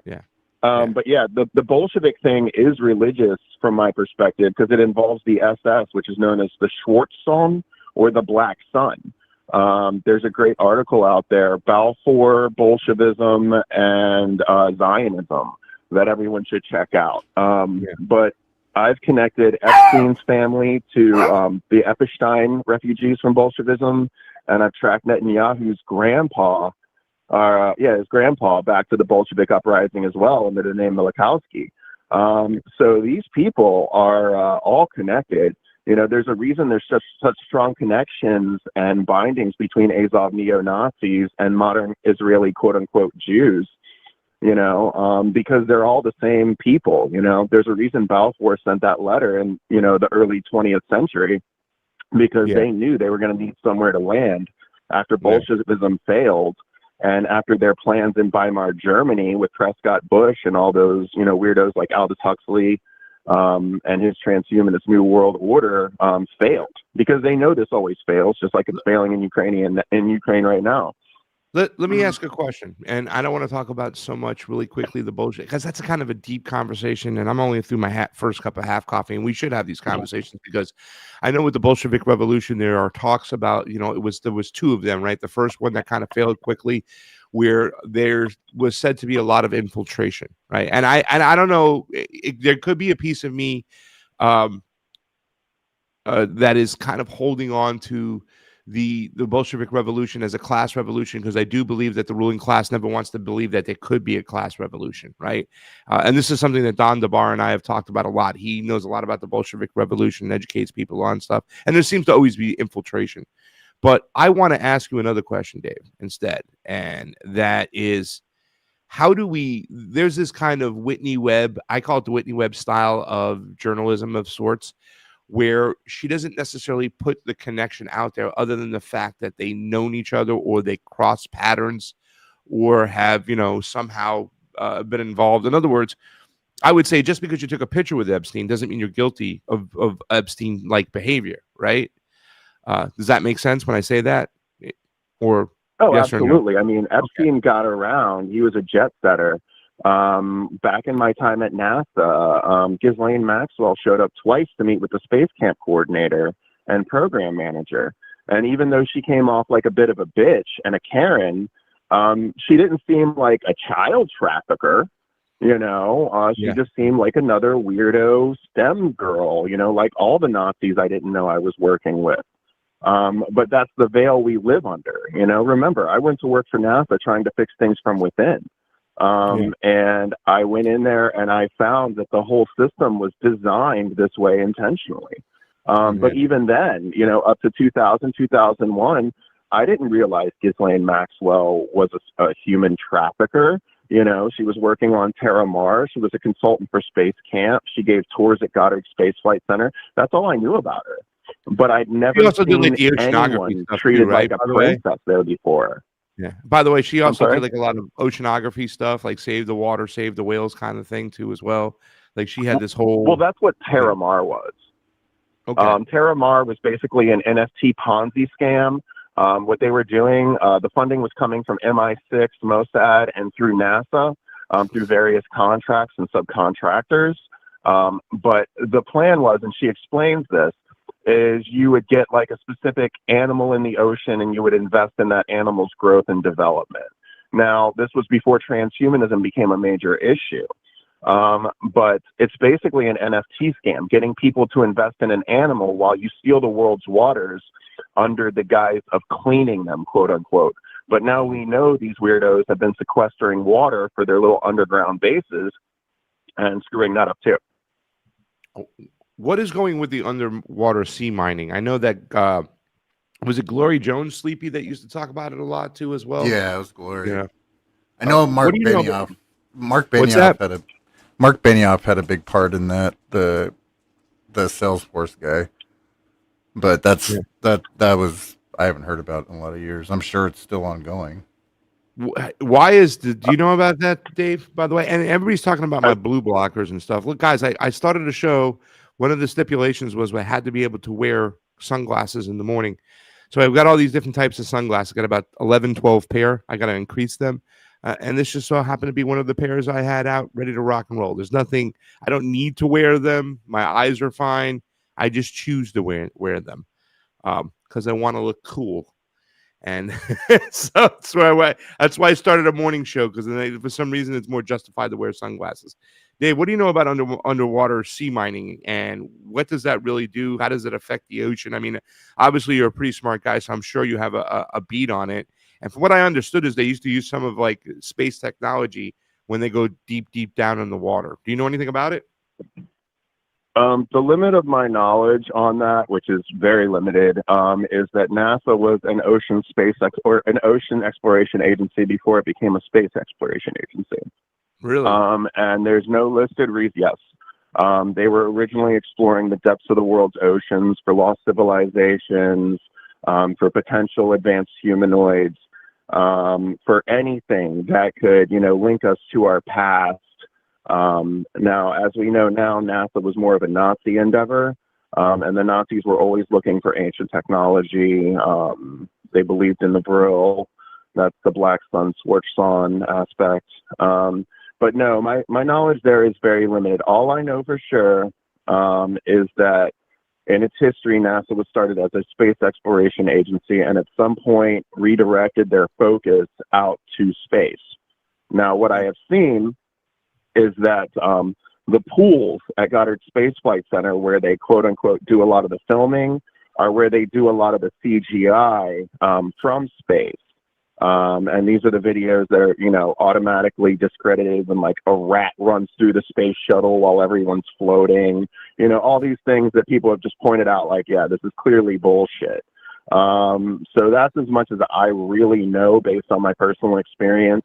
Speaker 1: Yeah.
Speaker 4: But yeah, the Bolshevik thing is religious from my perspective because it involves the SS, which is known as the Schwartz Song or the Black Sun. There's a great article out there, Balfour, Bolshevism, and Zionism, that everyone should check out. But I've connected Epstein's family to the Epstein refugees from Bolshevism, and I've tracked Netanyahu's grandpa, his grandpa, back to the Bolshevik uprising as well under the name Milikowski. So these people are all connected. You know, there's a reason there's such strong connections and bindings between Azov neo-Nazis and modern Israeli quote-unquote Jews, you know, because they're all the same people. You know, there's a reason Balfour sent that letter in, you know, the early 20th century, because they knew they were going to need somewhere to land after Bolshevism failed. And after their plans in Weimar Germany with Prescott Bush and all those, you know, weirdos like Aldous Huxley and his transhumanist New World Order failed, because they know this always fails, just like it's failing in Ukraine right now.
Speaker 1: Let me ask a question, and I don't want to talk about so much really quickly the Bolshevik, because that's a kind of a deep conversation, and I'm only through my first cup of half coffee, and we should have these conversations because I know with the Bolshevik Revolution there are talks about, you know, there was two of them, right? The first one that kind of failed quickly, where there was said to be a lot of infiltration, right? And I don't know, there could be a piece of me that is kind of holding on to the Bolshevik Revolution as a class revolution, because I do believe that the ruling class never wants to believe that there could be a class revolution, right? And this is something that Don DeBar and I have talked about a lot. He knows a lot about the Bolshevik Revolution and educates people on stuff, and there seems to always be infiltration. But I want to ask you another question, Dave, instead, and that is, how do there's this kind of Whitney Webb, I call it the Whitney Webb style of journalism of sorts, where she doesn't necessarily put the connection out there other than the fact that they known each other or they cross patterns or have, you know, somehow been involved. In other words, I would say just because you took a picture with Epstein doesn't mean you're guilty of Epstein-like behavior, right? Does that make sense when I say that? Or yes,
Speaker 4: absolutely.
Speaker 1: Or no?
Speaker 4: I mean, Epstein got around. He was a jet setter. Back in my time at NASA, Ghislaine Maxwell showed up twice to meet with the space camp coordinator and program manager. And even though she came off like a bit of a bitch and a Karen, she didn't seem like a child trafficker. You know, she just seemed like another weirdo STEM girl, you know, like all the Nazis I didn't know I was working with. But that's the veil we live under. You know, remember, I went to work for NASA trying to fix things from within. And I went in there and I found that the whole system was designed this way intentionally. But even then, you know, up to 2000, 2001, I didn't realize Ghislaine Maxwell was a human trafficker. You know, she was working on Terra Mars. She was a consultant for Space Camp. She gave tours at Goddard Space Flight Center. That's all I knew about her. But I'd never seen anyone treated like a princess there before.
Speaker 1: Yeah. By the way, she also did like a lot of oceanography stuff, like save the water, save the whales kind of thing too, as well. Like she had this whole.
Speaker 4: Well, that's what Terra Mar was. Okay. Terra Mar was basically an NFT Ponzi scam. What they were doing, the funding was coming from MI6, Mossad, and through NASA, through various contracts and subcontractors. But the plan was, and she explains this, is you would get like a specific animal in the ocean and you would invest in that animal's growth and development. Now, this was before transhumanism became a major issue. But it's basically an NFT scam, getting people to invest in an animal while you steal the world's waters under the guise of cleaning them, quote unquote. But now we know these weirdos have been sequestering water for their little underground bases and screwing that up too.
Speaker 1: What is going with the underwater sea mining? I know that was it Glory Jones, Sleepy, that used to talk about it a lot too, as well.
Speaker 3: Yeah, it was Glory.
Speaker 1: Yeah,
Speaker 3: I know Mark Benioff. Mark Benioff had a big part in that. The Salesforce guy, but that was I haven't heard about it in a lot of years. I'm sure it's still ongoing.
Speaker 1: Why do you know about that, Dave? By the way, and everybody's talking about my blue blockers and stuff. Look, guys, I started a show. One of the stipulations was I had to be able to wear sunglasses in the morning. So I've got all these different types of sunglasses. I got about 11, 12 pair. I got to increase them. And this just so happened to be one of the pairs I had out ready to rock and roll. There's nothing, I don't need to wear them. My eyes are fine. I just choose to wear them because I want to look cool. And so that's why I started a morning show, because for some reason it's more justified to wear sunglasses. Dave, what do you know about underwater sea mining, and what does that really do? How does it affect the ocean? I mean, obviously you're a pretty smart guy, so I'm sure you have a beat on it. And from what I understood is they used to use some of like space technology when they go deep down in the water. Do you know anything about it?
Speaker 4: The limit of my knowledge on that, which is very limited, is that NASA was an an ocean exploration agency before it became a space exploration agency.
Speaker 1: Really?
Speaker 4: And there's no listed reason. Yes. They were originally exploring the depths of the world's oceans for lost civilizations, for potential advanced humanoids, for anything that could, link us to our past. Now, as we know now, NASA was more of a Nazi endeavor, and the Nazis were always looking for ancient technology. They believed in the Vril. That's the Black Sun, Schwarzschild aspect. But no, my knowledge there is very limited. All I know for sure is that in its history, NASA was started as a space exploration agency, and at some point redirected their focus out to space. Now, what I have seen is that the pools at Goddard Space Flight Center, where they quote unquote do a lot of the filming, are where they do a lot of the CGI from space. And these are the videos that are, automatically discredited when like a rat runs through the space shuttle while everyone's floating, all these things that people have just pointed out, like, yeah, this is clearly bullshit. So that's as much as I really know based on my personal experience.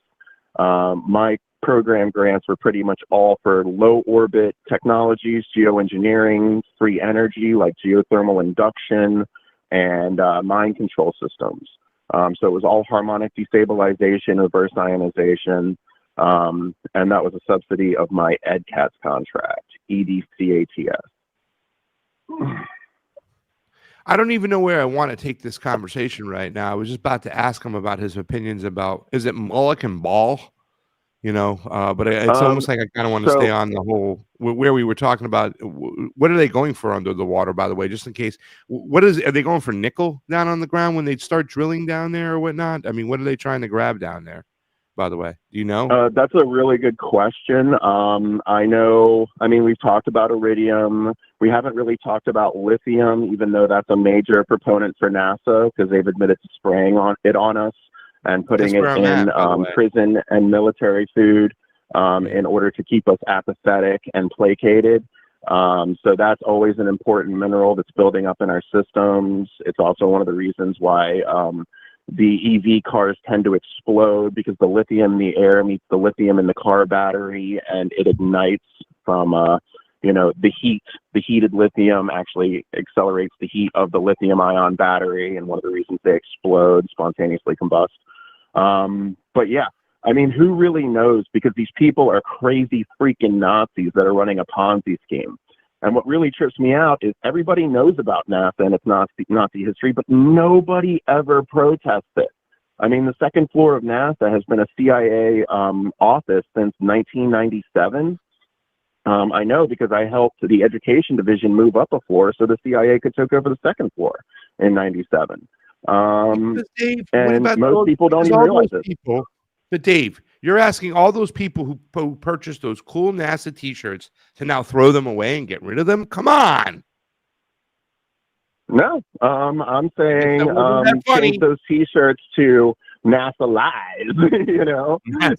Speaker 4: My program grants were pretty much all for low orbit technologies, geoengineering, free energy like geothermal induction, and mind control systems. So it was all harmonic destabilization, reverse ionization, and that was a subsidy of my EDCATS contract, EDCATS.
Speaker 1: I don't even know where I want to take this conversation right now. I was just about to ask him about his opinions about, is it Moloch and Ball? But it's almost like I kind of want to stay on the whole where we were talking about. What are they going for under the water, by the way, just in case? Are they going for nickel down on the ground when they start drilling down there or whatnot? I mean, what are they trying to grab down there, by the way? Do you know?
Speaker 4: That's a really good question. I know, we've talked about iridium. We haven't really talked about lithium, even though that's a major proponent for NASA because they've admitted to spraying it on us and putting it in prison and military food in order to keep us apathetic and placated. So that's always an important mineral that's building up in our systems. It's also one of the reasons why the EV cars tend to explode, because the lithium in the air meets the lithium in the car battery, and it ignites from the heat. The heated lithium actually accelerates the heat of the lithium ion battery, and one of the reasons they explode, spontaneously combust. But yeah, who really knows? Because these people are crazy freaking Nazis that are running a Ponzi scheme. And what really trips me out is everybody knows about NASA and its Nazi history, but nobody ever protests it. The second floor of NASA has been a CIA office since 1997. I know because I helped the education division move up a floor so the CIA could take over the second floor in 97.
Speaker 1: Dave,
Speaker 4: and most people don't even realize it.
Speaker 1: But Dave, you're asking all those people who purchased those cool NASA t-shirts to now throw them away and get rid of them? Come on.
Speaker 4: No, I'm saying change those t-shirts to NASA lies,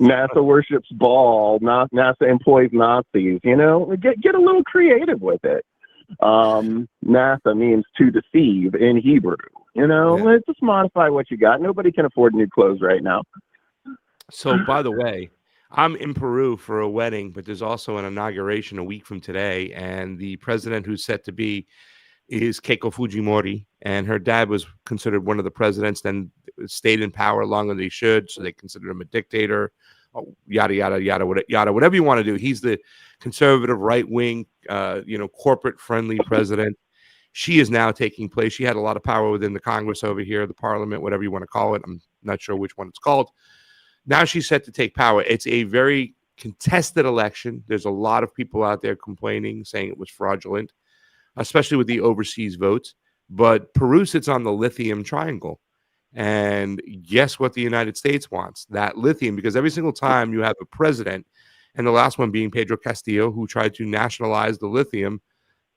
Speaker 4: NASA worships Ball, NASA employs Nazis, get a little creative with it. NASA means to deceive in Hebrew, Let's just modify what you got. Nobody can afford new clothes right now.
Speaker 1: So, by the way, I'm in Peru for a wedding, but there's also an inauguration a week from today, and the president who's set to be is Keiko Fujimori, and her dad was considered one of the presidents, then stayed in power longer than he should, so they considered him a dictator, yada, yada, yada, whatever you want to do. He's the conservative, right-wing, corporate-friendly president, She is now taking place. She had a lot of power within the Congress over here, the Parliament, whatever you want to call it. I'm not sure which one it's called. Now she's set to take power. It's a very contested election. There's a lot of people out there complaining, saying it was fraudulent, especially with the overseas votes. But Peru sits on the lithium triangle. And guess what the United States wants? That lithium, because every single time you have a president, and the last one being Pedro Castillo, who tried to nationalize the lithium,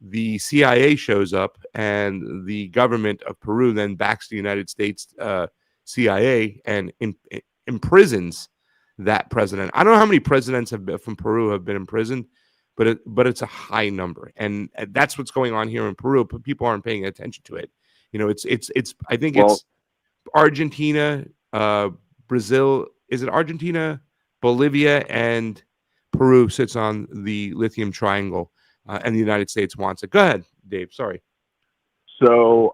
Speaker 1: the CIA shows up, and the government of Peru then backs the United States CIA and imprisons that president. I don't know how many presidents from Peru have been imprisoned, but it's a high number, and that's what's going on here in Peru. But people aren't paying attention to it. It's I think it's Argentina, Brazil. Is it Argentina, Bolivia, and Peru sits on the lithium triangle, and the United States wants it. Go ahead, Dave. Sorry.
Speaker 4: So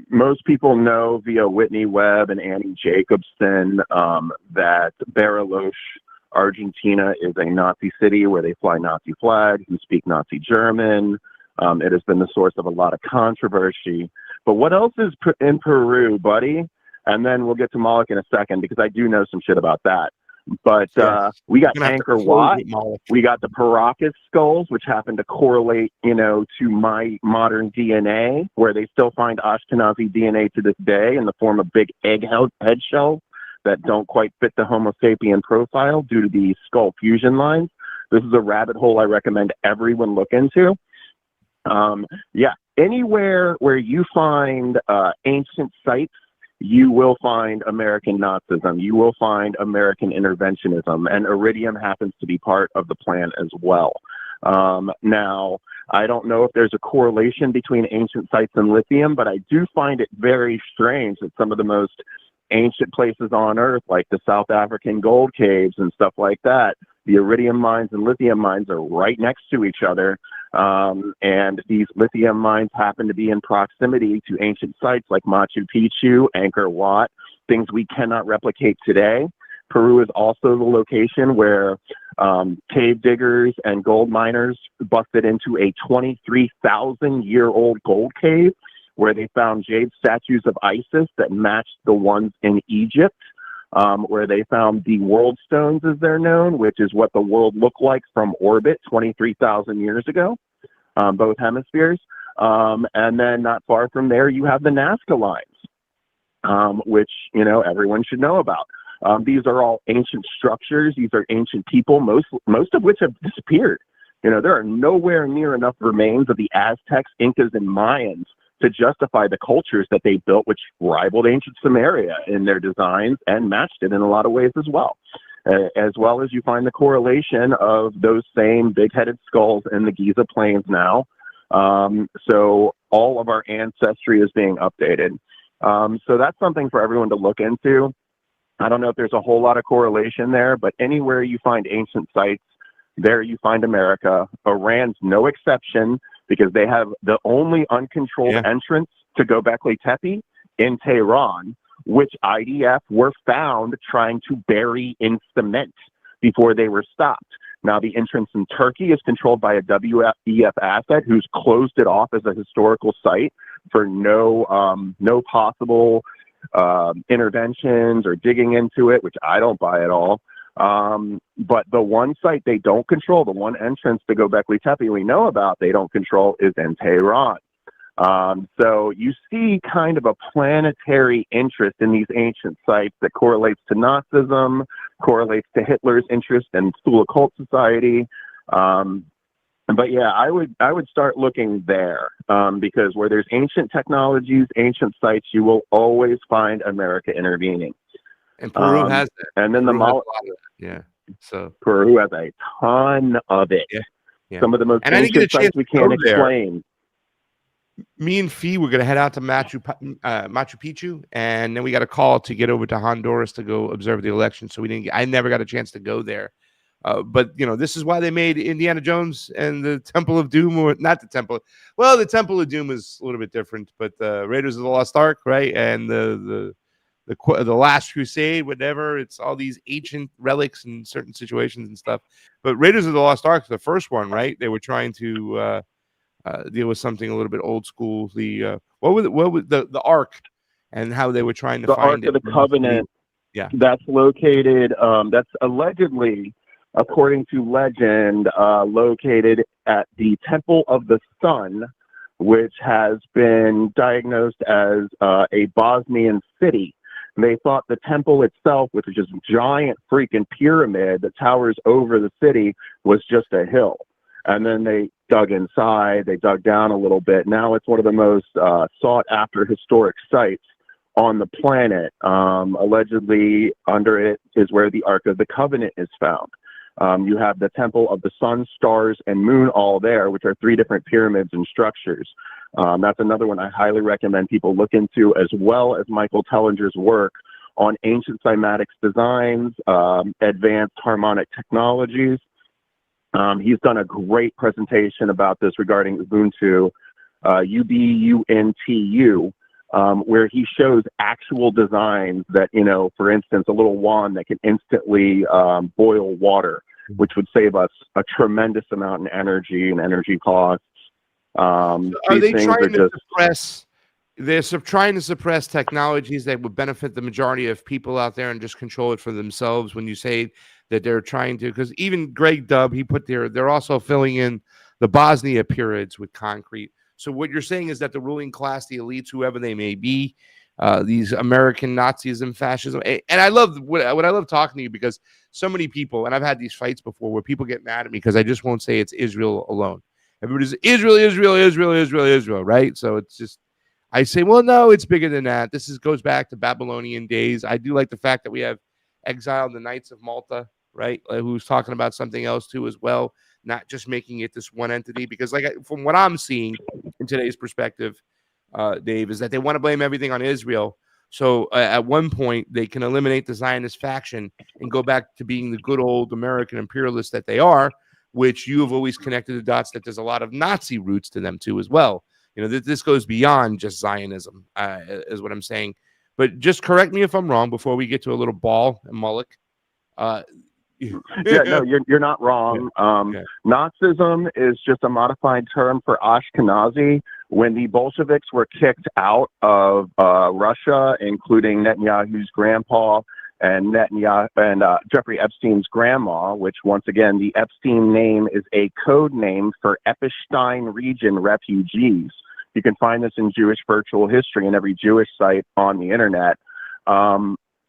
Speaker 4: most people know via Whitney Webb and Annie Jacobson that Bariloche, Argentina, is a Nazi city where they fly Nazi flags and speak Nazi German. It has been the source of a lot of controversy. But what else is in Peru, buddy? And then we'll get to Moloch in a second, because I do know some shit about that. But we got Angkor Wat, we got the Paracas skulls, which happen to correlate, to my modern DNA, where they still find Ashkenazi DNA to this day in the form of big egg head shells that don't quite fit the Homo sapien profile due to the skull fusion lines. This is a rabbit hole I recommend everyone look into. Anywhere where you find ancient sites, you will find American Nazism. You will find American interventionism, and iridium happens to be part of the plan as well. Now, I don't know if there's a correlation between ancient sites and lithium, but I do find it very strange that some of the most ancient places on Earth, like the South African gold caves and stuff like that, the iridium mines and lithium mines are right next to each other. And these lithium mines happen to be in proximity to ancient sites like Machu Picchu, Angkor Wat, things we cannot replicate today. Peru is also the location where cave diggers and gold miners busted into a 23,000-year-old gold cave where they found jade statues of Isis that matched the ones in Egypt. Where they found the world stones, as they're known, which is what the world looked like from orbit 23,000 years ago, both hemispheres. And then not far from there, you have the Nazca lines, which, everyone should know about. These are all ancient structures. These are ancient people, most of which have disappeared. There are nowhere near enough remains of the Aztecs, Incas, and Mayans to justify the cultures that they built, which rivaled ancient Sumeria in their designs and matched it in a lot of ways as well. As well as you find the correlation of those same big-headed skulls in the Giza Plains now. So all of our ancestry is being updated. So that's something for everyone to look into. I don't know if there's a whole lot of correlation there, but anywhere you find ancient sites, there you find America. Iran's no exception, because they have the only uncontrolled entrance to Göbekli Tepe in Tehran, which IDF were found trying to bury in cement before they were stopped. Now, the entrance in Turkey is controlled by a WEF asset who's closed it off as a historical site for no possible interventions or digging into it, which I don't buy at all. But the one site they don't control, the one entrance to Göbekli Tepe we know about they don't control, is in Tehran. So you see kind of a planetary interest in these ancient sites that correlates to Nazism, correlates to Hitler's interest in school occult society. But yeah, I would start looking there, because where there's ancient technologies, ancient sites, you will always find America intervening.
Speaker 1: And Peru has that.
Speaker 4: And then
Speaker 1: so
Speaker 4: Peru has a ton of it.
Speaker 1: Yeah.
Speaker 4: Some of the most ancient sites we can't explain.
Speaker 1: Me and Fee were going to head out to Machu Picchu, and then we got a call to get over to Honduras to go observe the election. So I never got a chance to go there. But this is why they made Indiana Jones and the Temple of Doom, or not the Temple. Well, the Temple of Doom is a little bit different, but Raiders of the Lost Ark, right? And the Last Crusade, whatever. It's all these ancient relics in certain situations and stuff. But Raiders of the Lost Ark, the first one, right? They were trying to deal with something a little bit old school. The what was the Ark and how they were trying to
Speaker 4: the
Speaker 1: find
Speaker 4: Ark of
Speaker 1: it.
Speaker 4: the Covenant.
Speaker 1: Yeah,
Speaker 4: that's located. That's allegedly, according to legend, located at the Temple of the Sun, which has been diagnosed as a Bosnian city. They thought the temple itself, which is just a giant freaking pyramid that towers over the city, was just a hill. And then they dug inside, they dug down a little bit. Now it's one of the most sought after historic sites on the planet. Allegedly, under it is where the Ark of the Covenant is found. You have the Temple of the Sun, Stars, and Moon all there, which are 3 different pyramids and structures. That's another one I highly recommend people look into, as well as Michael Tellinger's work on ancient cymatics designs, advanced harmonic technologies. He's done a great presentation about this regarding Ubuntu, Ubuntu, where he shows actual designs that, for instance, a little wand that can instantly boil water, which would save us a tremendous amount in energy and energy costs.
Speaker 1: Are they trying to suppress? They're trying to suppress technologies that would benefit the majority of people out there and just control it for themselves. When you say that they're trying to, because even Greg Dubb, he put they're also filling in the Bosnia pyramids with concrete. So what you're saying is that the ruling class, the elites, whoever they may be, these American Nazism, fascism, and I love what I love talking to you, because so many people, and I've had these fights before where people get mad at me because I just won't say it's Israel alone. Everybody's Israel, right? So it's just, I say, well, no, it's bigger than that. This goes back to Babylonian days. I do like the fact that we have exiled the Knights of Malta, right? Who's talking about something else too as well, not just making it this one entity. Because from what I'm seeing in today's perspective, Dave, is that they want to blame everything on Israel. So at one point, they can eliminate the Zionist faction and go back to being the good old American imperialists that they are, which you have always connected the dots that there's a lot of Nazi roots to them too as well. This goes beyond just Zionism, is what I'm saying. But just correct me if I'm wrong before we get to a little ball and mullock.
Speaker 4: Yeah, no, you're not wrong. Nazism is just a modified term for Ashkenazi. When the Bolsheviks were kicked out of Russia, including Netanyahu's grandpa and Jeffrey Epstein's grandma, which once again, the Epstein name is a code name for Epstein region refugees. You can find this in Jewish virtual history and every Jewish site on the internet.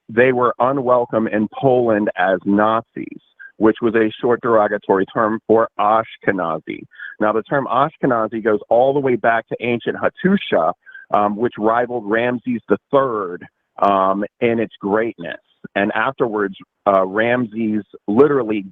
Speaker 4: They were unwelcome in Poland as Nazis, which was a short derogatory term for Ashkenazi. Now, the term Ashkenazi goes all the way back to ancient Hattusha, which rivaled Ramses III in its greatness. And afterwards, Ramses literally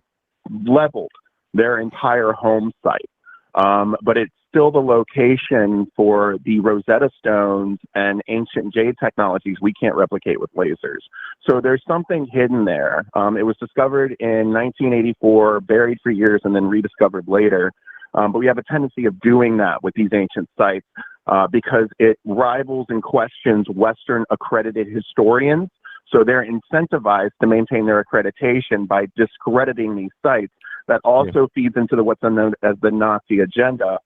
Speaker 4: leveled their entire home site. But it's still the location for the Rosetta Stones and ancient jade technologies we can't replicate with lasers. So there's something hidden there. It was discovered in 1984, buried for years, and then rediscovered later. But we have a tendency of doing that with these ancient sites because it rivals and questions Western accredited historians. So they're incentivized to maintain their accreditation by discrediting these sites. That also feeds into what's known as the Nazi agenda,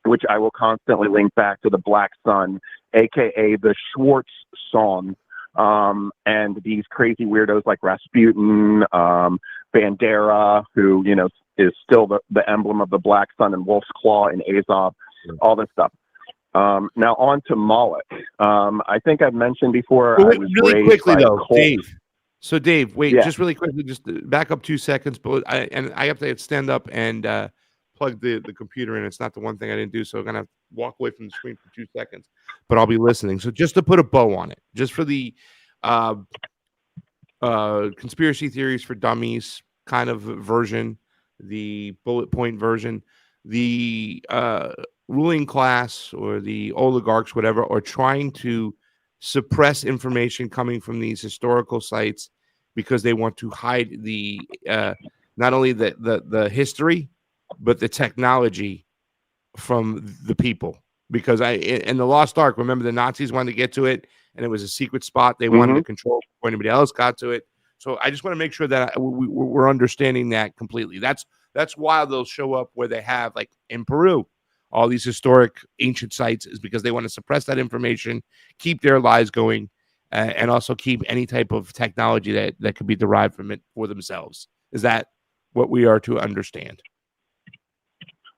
Speaker 4: which I will constantly link back to the Black Sun, a.k.a. the Schwartz song, and these crazy weirdos like Rasputin, Bandera, who, is still the emblem of the Black Sun, and Wolf's Claw and Azov, all this stuff. Now on to Moloch. I think I've mentioned before.
Speaker 1: Well, really quickly though, Dave. So Dave, wait, just really quickly, just back up 2 seconds. But I have to stand up and plug the computer in. It's not the one thing I didn't do, so I'm gonna have to walk away from the screen for 2 seconds. But I'll be listening. So just to put a bow on it, just for the conspiracy theories for dummies kind of version, the bullet point version, the ruling class or the oligarchs, whatever, are trying to suppress information coming from these historical sites because they want to hide the not only the history but the technology from the people. Because in the Lost Ark, remember the Nazis wanted to get to it and it was a secret spot they wanted to control before anybody else got to it. So I just want to make sure that we're understanding that completely. That's why they'll show up where they have, like in Peru, all these historic ancient sites is because they want to suppress that information, keep their lies going, and also keep any type of technology that could be derived from it for themselves. Is that what we are to understand?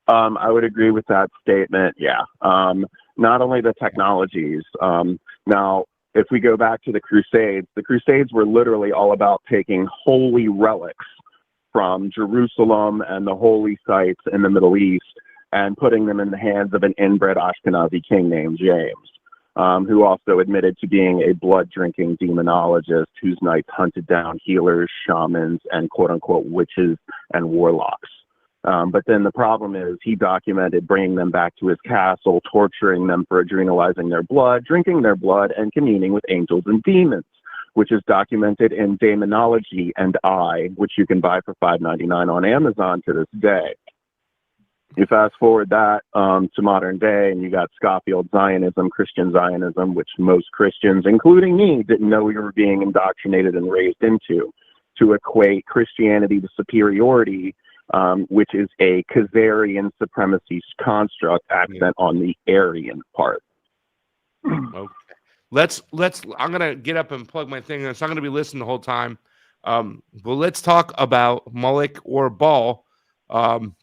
Speaker 4: I would agree with that statement. Yeah. Not only the technologies. Now, if we go back to the Crusades were literally all about taking holy relics from Jerusalem and the holy sites in the Middle East and putting them in the hands of an inbred Ashkenazi king named James, who also admitted to being a blood-drinking demonologist whose knights hunted down healers, shamans, and quote-unquote witches and warlocks. But then the problem is he documented bringing them back to his castle, torturing them for adrenalizing their blood, drinking their blood, and communing with angels and demons, which is documented in Demonology and I, which you can buy for $5.99 on Amazon to this day. You fast forward that to modern day, and you got Scofield Zionism, Christian Zionism, which most Christians, including me, didn't know we were being indoctrinated and raised into, to equate Christianity to superiority, which is a Khazarian supremacy construct accent on the Aryan part.
Speaker 1: Okay. Let's I'm gonna get up and plug my thing, so I'm gonna be listening the whole time. But let's talk about Moloch or Baal, and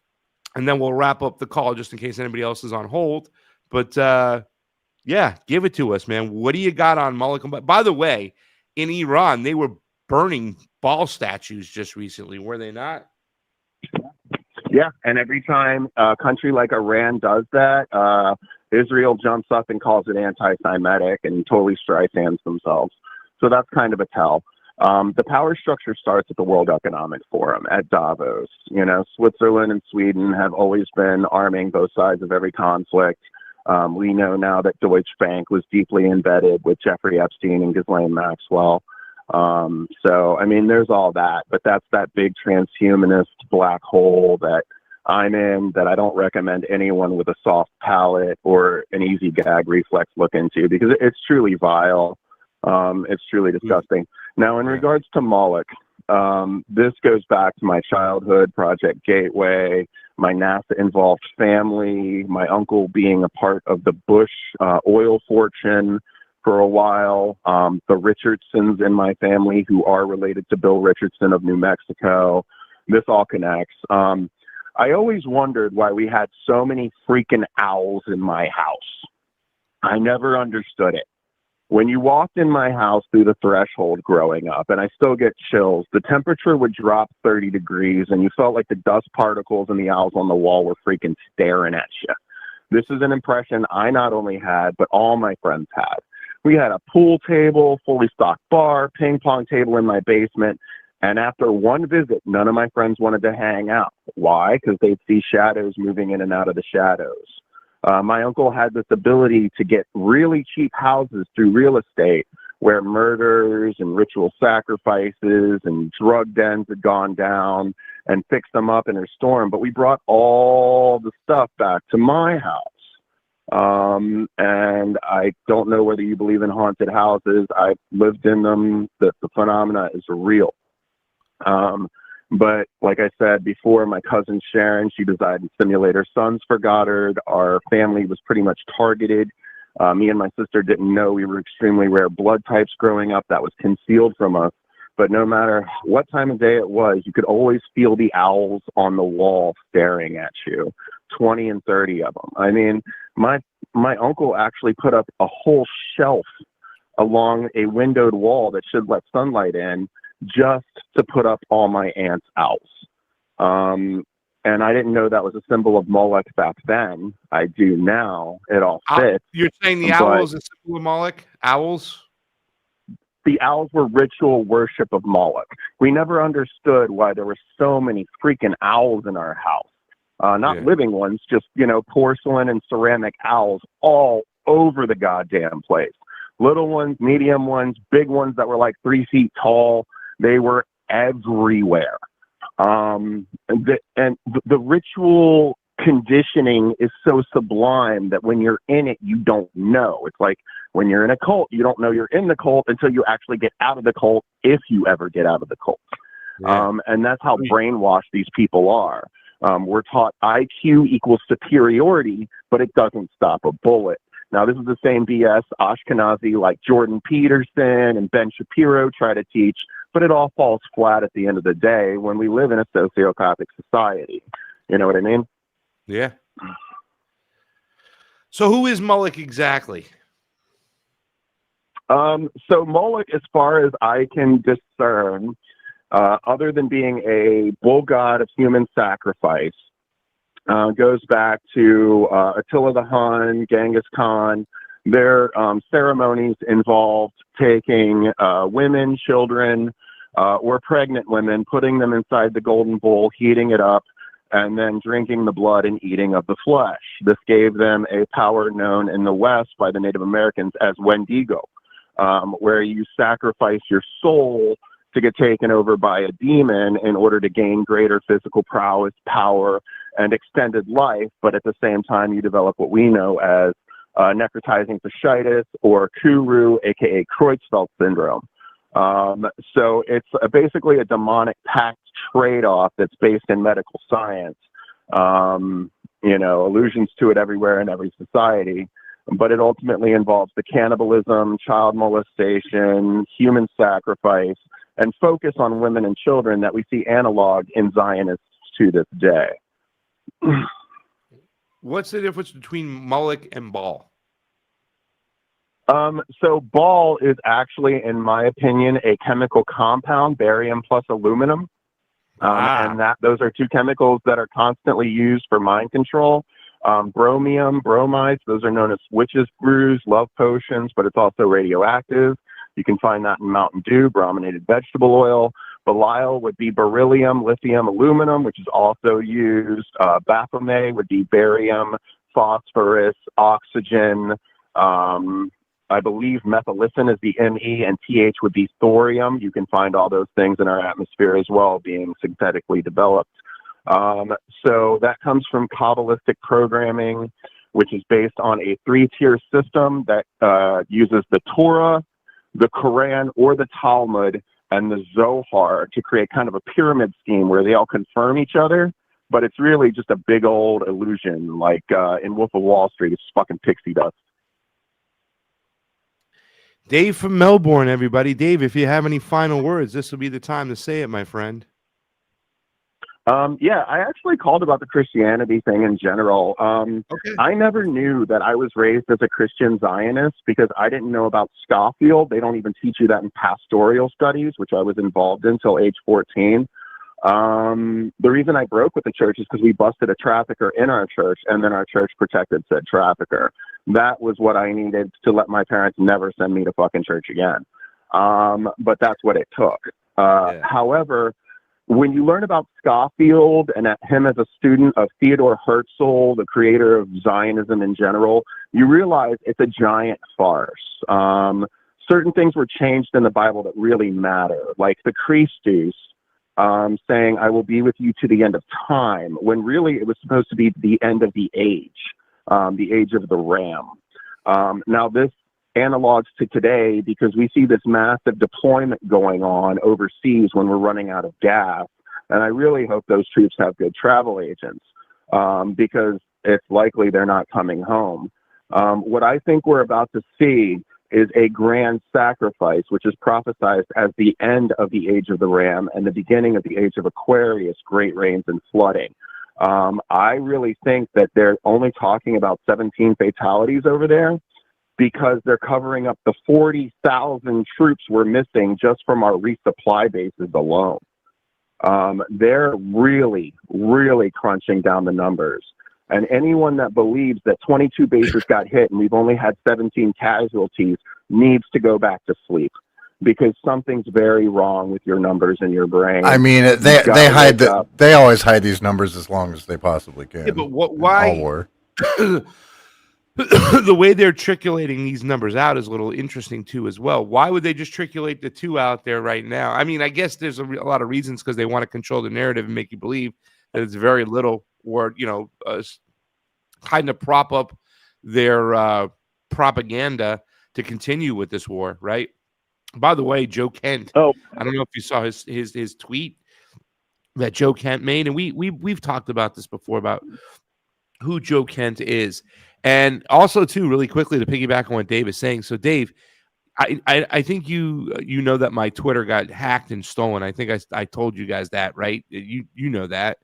Speaker 1: then we'll wrap up the call just in case anybody else is on hold. But yeah, give it to us, man. What do you got on Moloch? By the way, in Iran, they were burning Baal statues just recently, were they not?
Speaker 4: Yeah, and every time a country like Iran does that, Israel jumps up and calls it anti-Semitic and totally Streisands themselves. So that's kind of a tell. The power structure starts at the World Economic Forum at Davos. You know, Switzerland and Sweden have always been arming both sides of every conflict. We know now that Deutsche Bank was deeply embedded with Jeffrey Epstein and Ghislaine Maxwell. So, I mean, there's all that, but that's that big transhumanist black hole that I'm in that I don't recommend anyone with a soft palate or an easy gag reflex look into because it's truly vile. It's truly disgusting. Now, in regards to Moloch, this goes back to my childhood, Project Gateway, my NASA-involved family, my uncle being a part of the Bush oil fortune for a while, the Richardsons in my family who are related to Bill Richardson of New Mexico. This all connects. I always wondered why we had so many freaking owls in my house. I never understood it. When you walked in my house through the threshold growing up, and I still get chills, the temperature would drop 30 degrees and you felt like the dust particles and the owls on the wall were freaking staring at you. This is an impression I not only had, but all my friends had. We had a pool table, fully stocked bar, ping pong table in my basement. And after one visit, none of my friends wanted to hang out. Why? Because they'd see shadows moving in and out of the shadows. My uncle had this ability to get really cheap houses through real estate where murders and ritual sacrifices and drug dens had gone down and fix them up and restore them. But we brought all the stuff back to my house. And I don't know whether you believe in haunted houses. I've lived in them. The phenomena is real. But like I said before, my cousin Sharon, she designed and simulator sons for Goddard. Our family was pretty much targeted. Me and my sister didn't know we were extremely rare blood types growing up. That was concealed from us. But no matter what time of day it was, you could always feel the owls on the wall staring at you, 20 and 30 of them. I mean, my uncle actually put up a whole shelf along a windowed wall that should let sunlight in just to put up all my aunt's owls. And I didn't know that was a symbol of Moloch back then. I do now. It all fits.
Speaker 1: You're saying the owl is a symbol of Moloch? Owls?
Speaker 4: The owls were ritual worship of Moloch. We never understood why there were so many freaking owls in our house. Not living ones, just, you know, porcelain and ceramic owls all over the goddamn place. Little ones, medium ones, big ones that were like 3 feet tall. They were everywhere. And the ritual conditioning is so sublime that when you're in it, you don't know. It's like when you're in a cult, you don't know you're in the cult until you actually get out of the cult, if you ever get out of the cult. And that's how brainwashed these people are. We're taught IQ equals superiority, but it doesn't stop a bullet. Now, this is the same BS Ashkenazi like Jordan Peterson and Ben Shapiro try to teach, but it all falls flat at the end of the day when we live in a sociopathic society. You know what I mean?
Speaker 1: Yeah. So who is Moloch exactly?
Speaker 4: So Moloch, as far as I can discern, other than being a bull god of human sacrifice, goes back to Attila the Hun, Genghis Khan. Their ceremonies involved taking women, children, or pregnant women, putting them inside the golden bowl, heating it up, and then drinking the blood and eating of the flesh. This gave them a power known in the West by the Native Americans as Wendigo, where you sacrifice your soul to get taken over by a demon in order to gain greater physical prowess, power, and extended life, but at the same time you develop what we know as necrotizing fasciitis or Kuru, aka Creutzfeldt syndrome. So it's basically a demonic pact trade-off that's based in medical science. Allusions to it everywhere in every society, but it ultimately involves the cannibalism, child molestation, human sacrifice, and focus on women and children that we see analog in Zionists to this day.
Speaker 1: What's the difference between Moloch and Baal?
Speaker 4: So Baal is actually, in my opinion, a chemical compound, barium plus aluminum. And those are two chemicals that are constantly used for mind control. Bromium, bromides, those are known as witches' brews, love potions, but it's also radioactive. You can find that in Mountain Dew, brominated vegetable oil. Belial would be beryllium, lithium, aluminum, which is also used. Baphomet would be barium, phosphorus, oxygen. I believe methylicin is the Me, and TH would be thorium. You can find all those things in our atmosphere as well, being synthetically developed. So that comes from Kabbalistic programming, which is based on a 3-tier system that uses the Torah, the Quran, or the Talmud, and the Zohar to create kind of a pyramid scheme where they all confirm each other, but it's really just a big old illusion, like in Wolf of Wall Street, it's fucking pixie dust.
Speaker 1: Dave from Melbourne, everybody. Dave, if you have any final words, this will be the time to say it, my friend.
Speaker 4: Yeah, I actually called about the Christianity thing in general.
Speaker 1: Okay.
Speaker 4: I never knew that I was raised as a Christian Zionist because I didn't know about Scofield. They don't even teach you that in pastoral studies, which I was involved in until age 14. The reason I broke with the church is because we busted a trafficker in our church, and then our church protected said trafficker. That was what I needed to let my parents never send me to fucking church again. But that's what it took. However, when you learn about Scofield and him as a student of Theodore Herzl, the creator of Zionism in general, you realize it's a giant farce. Certain things were changed in the Bible that really matter, like the Christus saying, I will be with you to the end of time, when really it was supposed to be the end of the age of the Ram. Now, this analogs to today because we see this massive deployment going on overseas when we're running out of gas. And I really hope those troops have good travel agents because it's likely they're not coming home. What I think we're about to see is a grand sacrifice, which is prophesied as the end of the age of the Ram and the beginning of the age of Aquarius, great rains and flooding. I really think that they're only talking about 17 fatalities over there because they're covering up the 40,000 troops we're missing just from our resupply bases alone. They're really, really crunching down the numbers. And anyone that believes that 22 bases got hit and we've only had 17 casualties needs to go back to sleep because something's very wrong with your numbers in your brain.
Speaker 3: I mean, they always hide these numbers as long as they possibly can.
Speaker 1: Yeah, but why?
Speaker 3: All war.
Speaker 1: The way they're triculating these numbers out is a little interesting too as well. Why would they just triculate the 2 out there right now? I mean, I guess there's a lot of reasons because they want to control the narrative and make you believe that it's very little or, kind of prop up their propaganda to continue with this war, right? By the way, Joe Kent, I don't know if you saw his tweet that Joe Kent made, and we've talked about this before about who Joe Kent is, and also too really quickly to piggyback on what Dave is saying. So Dave, I think you know that my Twitter got hacked and stolen. I think I told you guys that, right? You know that.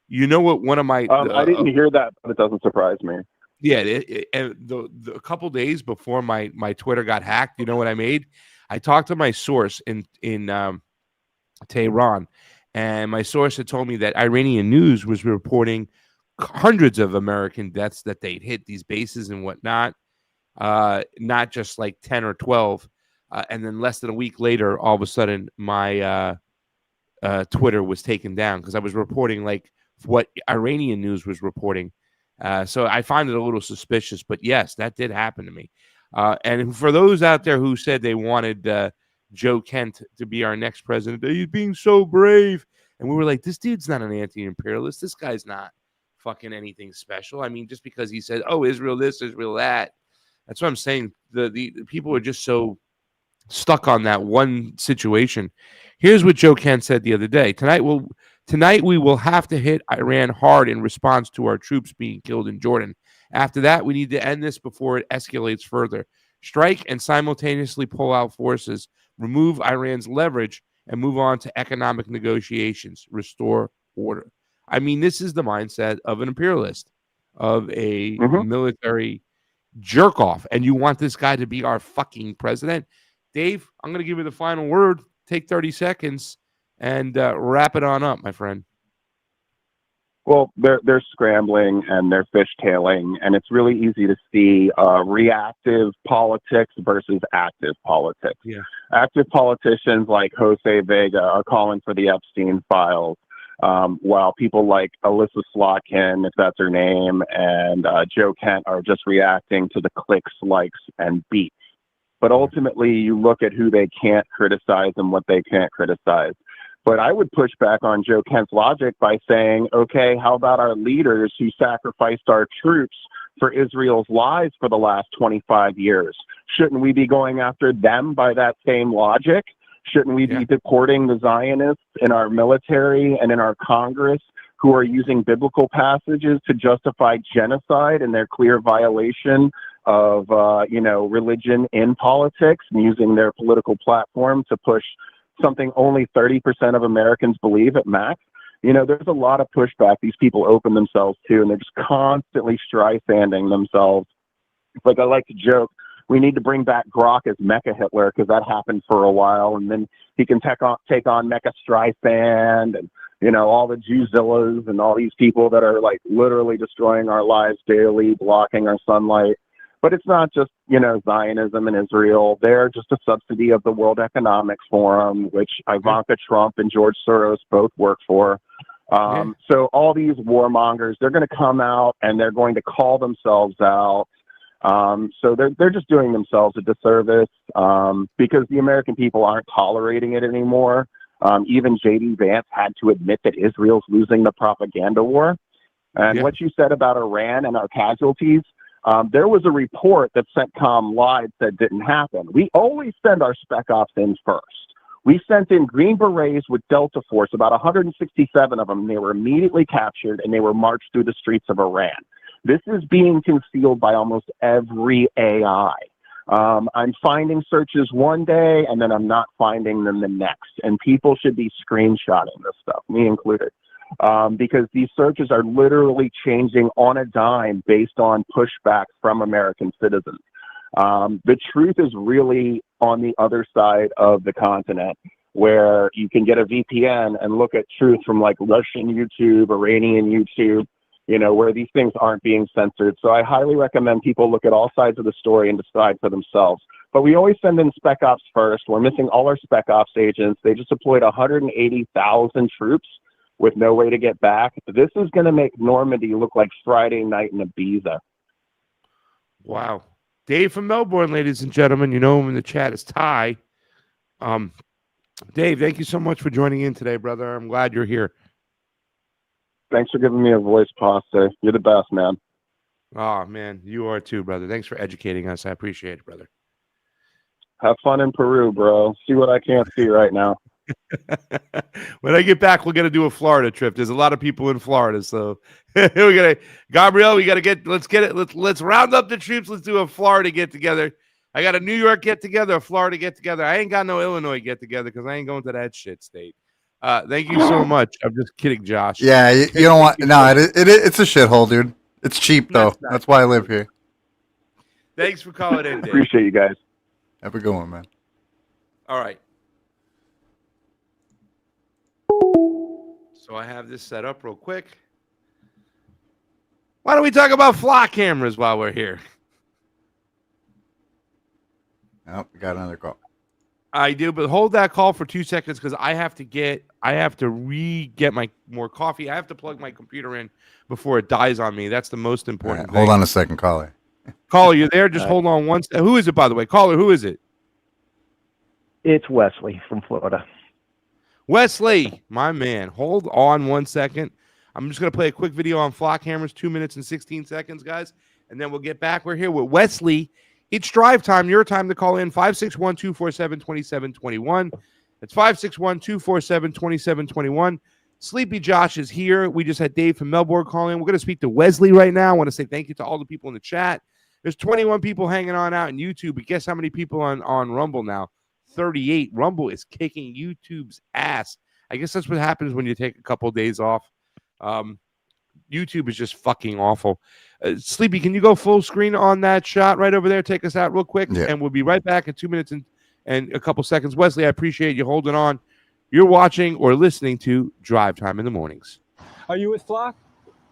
Speaker 1: You know what? One of my
Speaker 4: I didn't hear that, but it doesn't surprise me.
Speaker 1: Yeah, and the couple days before my Twitter got hacked, you know what I made? I talked to my source in Tehran, and my source had told me that Iranian news was reporting hundreds of American deaths that they'd hit these bases and whatnot, not just like 10 or 12. And then less than a week later, all of a sudden, my Twitter was taken down because I was reporting like what Iranian news was reporting. So I find it a little suspicious, but yes, that did happen to me. And for those out there who said they wanted Joe Kent to be our next president, he's being so brave. And we were like, this dude's not an anti-imperialist. This guy's not fucking anything special. I mean, just because he said, oh, Israel this, Israel that. That's what I'm saying. The people are just so stuck on that one situation. Here's what Joe Kent said the other day. Tonight we will have to hit Iran hard in response to our troops being killed in Jordan. After that, we need to end this before it escalates further. Strike and simultaneously pull out forces, remove Iran's leverage, and move on to economic negotiations, restore order. I mean, this is the mindset of an imperialist, of a military jerk off. And you want this guy to be our fucking president? Dave, I'm going to give you the final word. Take 30 seconds and wrap it on up, my friend.
Speaker 4: Well, they're scrambling and they're fishtailing, and it's really easy to see reactive politics versus active politics.
Speaker 1: Yeah.
Speaker 4: Active politicians like Jose Vega are calling for the Epstein files, while people like Alyssa Slotkin, if that's her name, and Joe Kent are just reacting to the clicks, likes, and beats. But ultimately, you look at who they can't criticize and what they can't criticize. But I would push back on Joe Kent's logic by saying, okay, how about our leaders who sacrificed our troops for Israel's lives for the last 25 years? Shouldn't we be going after them by that same logic? Shouldn't we be deporting the Zionists in our military and in our Congress who are using biblical passages to justify genocide and their clear violation of, religion in politics, and using their political platform to push something only 30% of Americans believe at max? There's a lot of pushback these people open themselves to, and they're just constantly Streisanding themselves. It's like I like to joke, we need to bring back Grok as Mecha Hitler, because that happened for a while, and then he can take on Mecha Streisand and, all the Jewzillas and all these people that are like literally destroying our lives daily, blocking our sunlight. But it's not just, Zionism and Israel. They're just a subsidy of the World Economic Forum, which Ivanka Trump and George Soros both work for. So all these warmongers, they're going to come out and they're going to call themselves out. So they're just doing themselves a disservice because the American people aren't tolerating it anymore. Even J.D. Vance had to admit that Israel's losing the propaganda war. And what you said about Iran and our casualties, there was a report that CENTCOM lied said didn't happen. We always send our spec ops in first. We sent in Green Berets with Delta Force, about 167 of them. They were immediately captured and they were marched through the streets of Iran. This is being concealed by almost every AI. I'm finding searches one day and then I'm not finding them the next. And people should be screenshotting this stuff, me included. Because these searches are literally changing on a dime based on pushback from American citizens. The truth is really on the other side of the continent, where you can get a VPN and look at truth from like Russian YouTube, Iranian YouTube, where these things aren't being censored. So I highly recommend people look at all sides of the story and decide for themselves. But we always send in spec ops first. We're missing all our spec ops agents. They just deployed 180,000 troops with no way to get back. This is going to make Normandy look like Friday night in Ibiza.
Speaker 1: Wow. Dave from Melbourne, ladies and gentlemen. You know him in the chat as Ty. Dave, thank you so much for joining in today, brother. I'm glad you're here.
Speaker 4: Thanks for giving me a voice, Pasta. You're the best, man.
Speaker 1: Oh, man, you are too, brother. Thanks for educating us. I appreciate it, brother.
Speaker 4: Have fun in Peru, bro. See what I can't see right now.
Speaker 1: When I get back, we're gonna do a Florida trip. There's a lot of people in Florida, so we're gonna Gabrielle. We gotta let's get it. Let's round up the troops. Let's do a Florida get together. I got a New York get together, a Florida get together. I ain't got no Illinois get together because I ain't going to that shit state. Thank you so much. I'm just kidding, Josh.
Speaker 3: Yeah, you don't want. No, it's a shithole, dude. It's cheap though. That's why I live here.
Speaker 1: Thanks for calling in, Dave.
Speaker 4: Appreciate you guys.
Speaker 3: Have a good one, man.
Speaker 1: All right. So I have this set up real quick. Why don't we talk about flock cameras while we're here?
Speaker 3: Oh, we got another call.
Speaker 1: I do, but hold that call for 2 seconds because I have to get my more coffee. I have to plug my computer in before it dies on me. That's the most important thing.
Speaker 3: Hold on a second, caller.
Speaker 1: Caller, you there? Just hold on one second. Who is it, by the way? Caller, who is it?
Speaker 5: It's Wesley from Florida.
Speaker 1: Wesley, my man. Hold on 1 second. I'm just going to play a quick video on flock cameras, 2 minutes and 16 seconds, guys, and then we'll get back. We're here with Wesley. It's drive time. Your time to call in, 561-247-2721. It's 561-247-2721. Sleepy Josh is here. We just had Dave from Melbourne call in. We're going to speak to Wesley right now. I want to say thank you to all the people in the chat. There's 21 people hanging on out in YouTube, but guess how many people on Rumble now? 38. Rumble is kicking YouTube's ass. I guess that's what happens when you take a couple of days off. YouTube is just fucking awful. Sleepy, can you go full screen on that shot right over there? Take us out real quick, and we'll be right back in 2 minutes and a couple seconds. Wesley, I appreciate you holding on. You're watching or listening to Drive Time in the Mornings.
Speaker 6: Are you with Flock?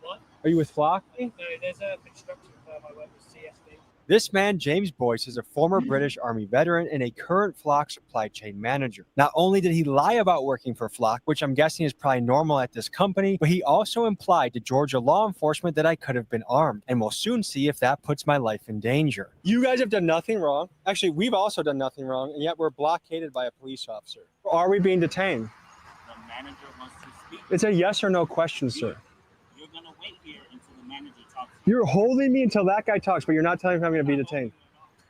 Speaker 6: What? Are you with Flock?
Speaker 7: No, there's a construction firm I work with, CSD.
Speaker 6: This man, James Boyce, is a former British Army veteran and a current Flock supply chain manager. Not only did he lie about working for Flock, which I'm guessing is probably normal at this company, but he also implied to Georgia law enforcement that I could have been armed, and we'll soon see if that puts my life in danger. You guys have done nothing wrong. Actually, we've also done nothing wrong, and yet we're blockaded by a police officer. Are we being detained?
Speaker 7: The manager wants to speak.
Speaker 6: It's a yes or no question, sir.
Speaker 7: You're going to wait here until the manager talks.
Speaker 6: You're holding me until that guy talks, but you're not telling me I'm going to be detained.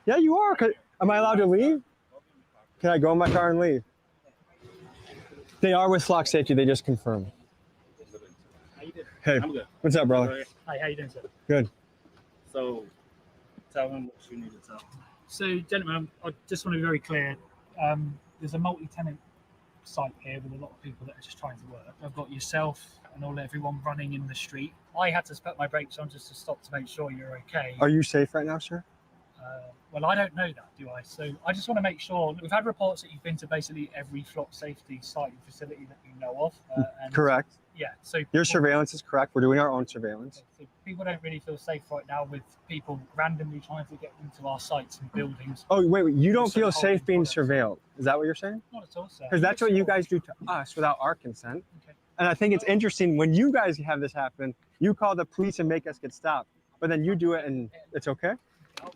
Speaker 6: Yeah, you are. Am I allowed to leave? Can I go in my car and leave? They are with Flock Safety. They just confirmed.
Speaker 7: How you doing?
Speaker 6: Hey,
Speaker 7: I'm good.
Speaker 6: What's up, brother?
Speaker 7: Hi, how you doing, sir?
Speaker 6: Good.
Speaker 7: So, tell them what you need to tell. So, gentlemen, I just want to be very clear. There's a multi-tenant site here with a lot of people that are just trying to work. I've got yourself and everyone running in the street. I had to put my brakes on just to stop to make sure you're okay.
Speaker 6: Are you safe right now, sir?
Speaker 7: Well, I don't know that, do I? So I just want to make sure. We've had reports that you've been to basically every flock safety site and facility that you know of. And
Speaker 6: correct.
Speaker 7: Yeah. So
Speaker 6: your surveillance is correct. We're doing our own surveillance.
Speaker 7: So people don't really feel safe right now with people randomly trying to get into our sites and buildings.
Speaker 6: Oh, wait. You don't feel safe being surveilled. Is that what you're saying?
Speaker 7: Not at all, sir.
Speaker 6: Because that's what you guys do to us without our consent.
Speaker 7: Okay.
Speaker 6: And I think it's interesting when you guys have this happen, you call the police and make us get stopped, but then you do it and it's okay?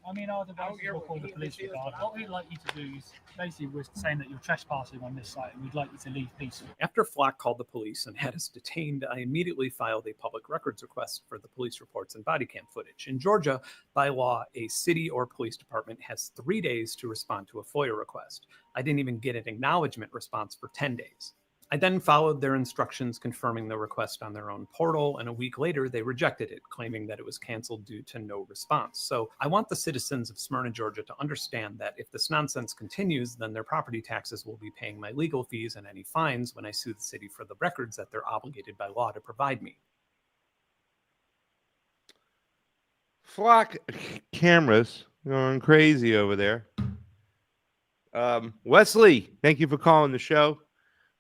Speaker 7: I mean, our devices will call the police regard. What we'd like you to do is basically we're saying that you're trespassing on this site and we'd like you to leave peacefully.
Speaker 8: After Flock called the police and had us detained, I immediately filed a public records request for the police reports and body cam footage. In Georgia, by law, a city or police department has 3 days to respond to a FOIA request. I didn't even get an acknowledgement response for 10 days. I then followed their instructions confirming the request on their own portal, and a week later they rejected it, claiming that it was canceled due to no response. So I want the citizens of Smyrna, Georgia to understand that if this nonsense continues, then their property taxes will be paying my legal fees and any fines when I sue the city for the records that they're obligated by law to provide me.
Speaker 1: Flock cameras going crazy over there. Wesley, thank you for calling the show.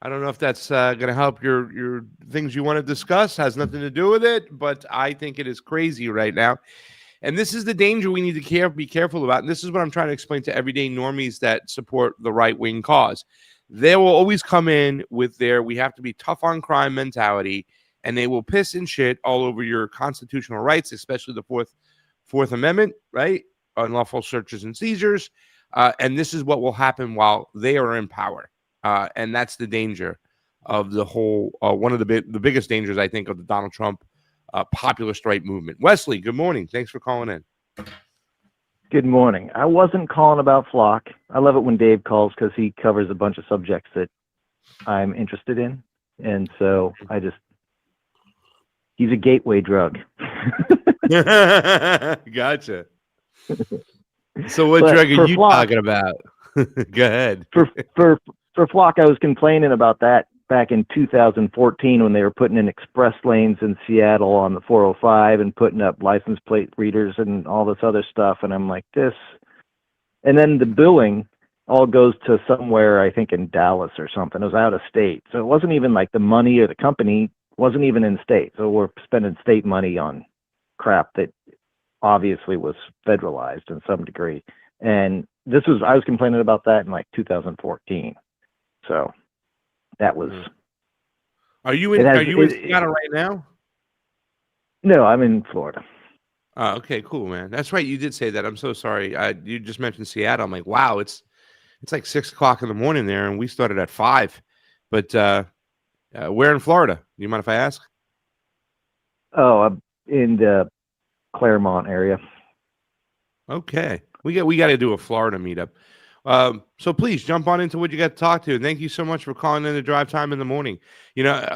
Speaker 1: I don't know if that's going to help your things you want to discuss. Has nothing to do with it, but I think it is crazy right now. And this is the danger we need to be careful about. And this is what I'm trying to explain to everyday normies that support the right-wing cause. They will always come in with their we have to be tough on crime mentality, and they will piss and shit all over your constitutional rights, especially the Fourth Amendment, right? Unlawful searches and seizures. And this is what will happen while they are in power. And that's the danger of the whole, one of the biggest dangers, I think, of the Donald Trump populist right movement. Wesley, good morning. Thanks for calling in.
Speaker 5: Good morning. I wasn't calling about Flock. I love it when Dave calls because he covers a bunch of subjects that I'm interested in. And so he's a gateway drug.
Speaker 1: Gotcha. So what drug are you talking about? Go ahead.
Speaker 5: For Flock, I was complaining about that back in 2014 when they were putting in express lanes in Seattle on the 405 and putting up license plate readers and all this other stuff. And I'm like, this. And then the billing all goes to somewhere, I think in Dallas or something. It was out of state. So it wasn't even like the money or the company wasn't even in state. So we're spending state money on crap that obviously was federalized in some degree. And I was complaining about that in like 2014. So that was.
Speaker 1: Are you in Seattle right now?
Speaker 5: No, I'm in Florida.
Speaker 1: Oh, okay, cool, man. That's right. You did say that. I'm so sorry. You just mentioned Seattle. I'm like, wow, it's like 6 o'clock in the morning there, and we started at 5. But where in Florida? Do you mind if I ask?
Speaker 5: Oh, I'm in the Claremont area.
Speaker 1: Okay, we got to do a Florida meetup. So please jump on into what you got to talk to. And thank you so much for calling in the drive time in the morning.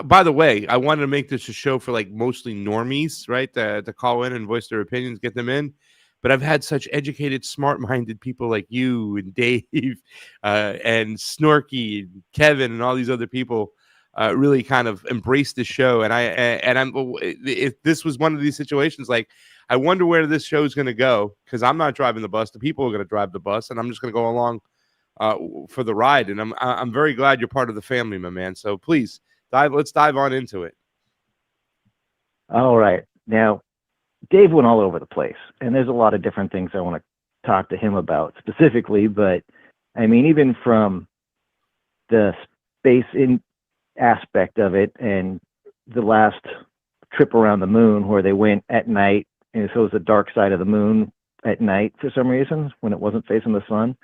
Speaker 1: By the way, I wanted to make this a show for like mostly normies, right? To call in and voice their opinions, get them in. But I've had such educated, smart-minded people like you and Dave and Snorky and Kevin and all these other people really kind of embrace the show. And if this was one of these situations, like I wonder where this show is going to go, because I'm not driving the bus. The people are going to drive the bus, and I'm just going to go along for the ride. And I'm very glad you're part of the family, my man. So please let's dive on into it.
Speaker 5: All right. Now, Dave went all over the place, and there's a lot of different things I want to talk to him about specifically. But I mean, even from the space in aspect of it, and the last trip around the moon where they went at night, and so it was the dark side of the moon at night for some reason when it wasn't facing the sun.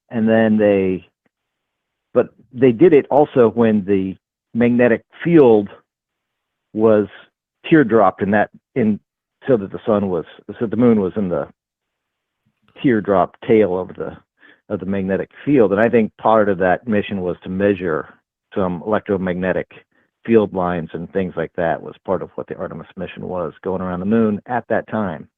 Speaker 5: And then they did it also when the magnetic field was teardropped so that the moon was in the teardrop tail of the magnetic field. And I think part of that mission was to measure some electromagnetic field lines and things like that. Was part of what the Artemis mission was, going around the moon at that time.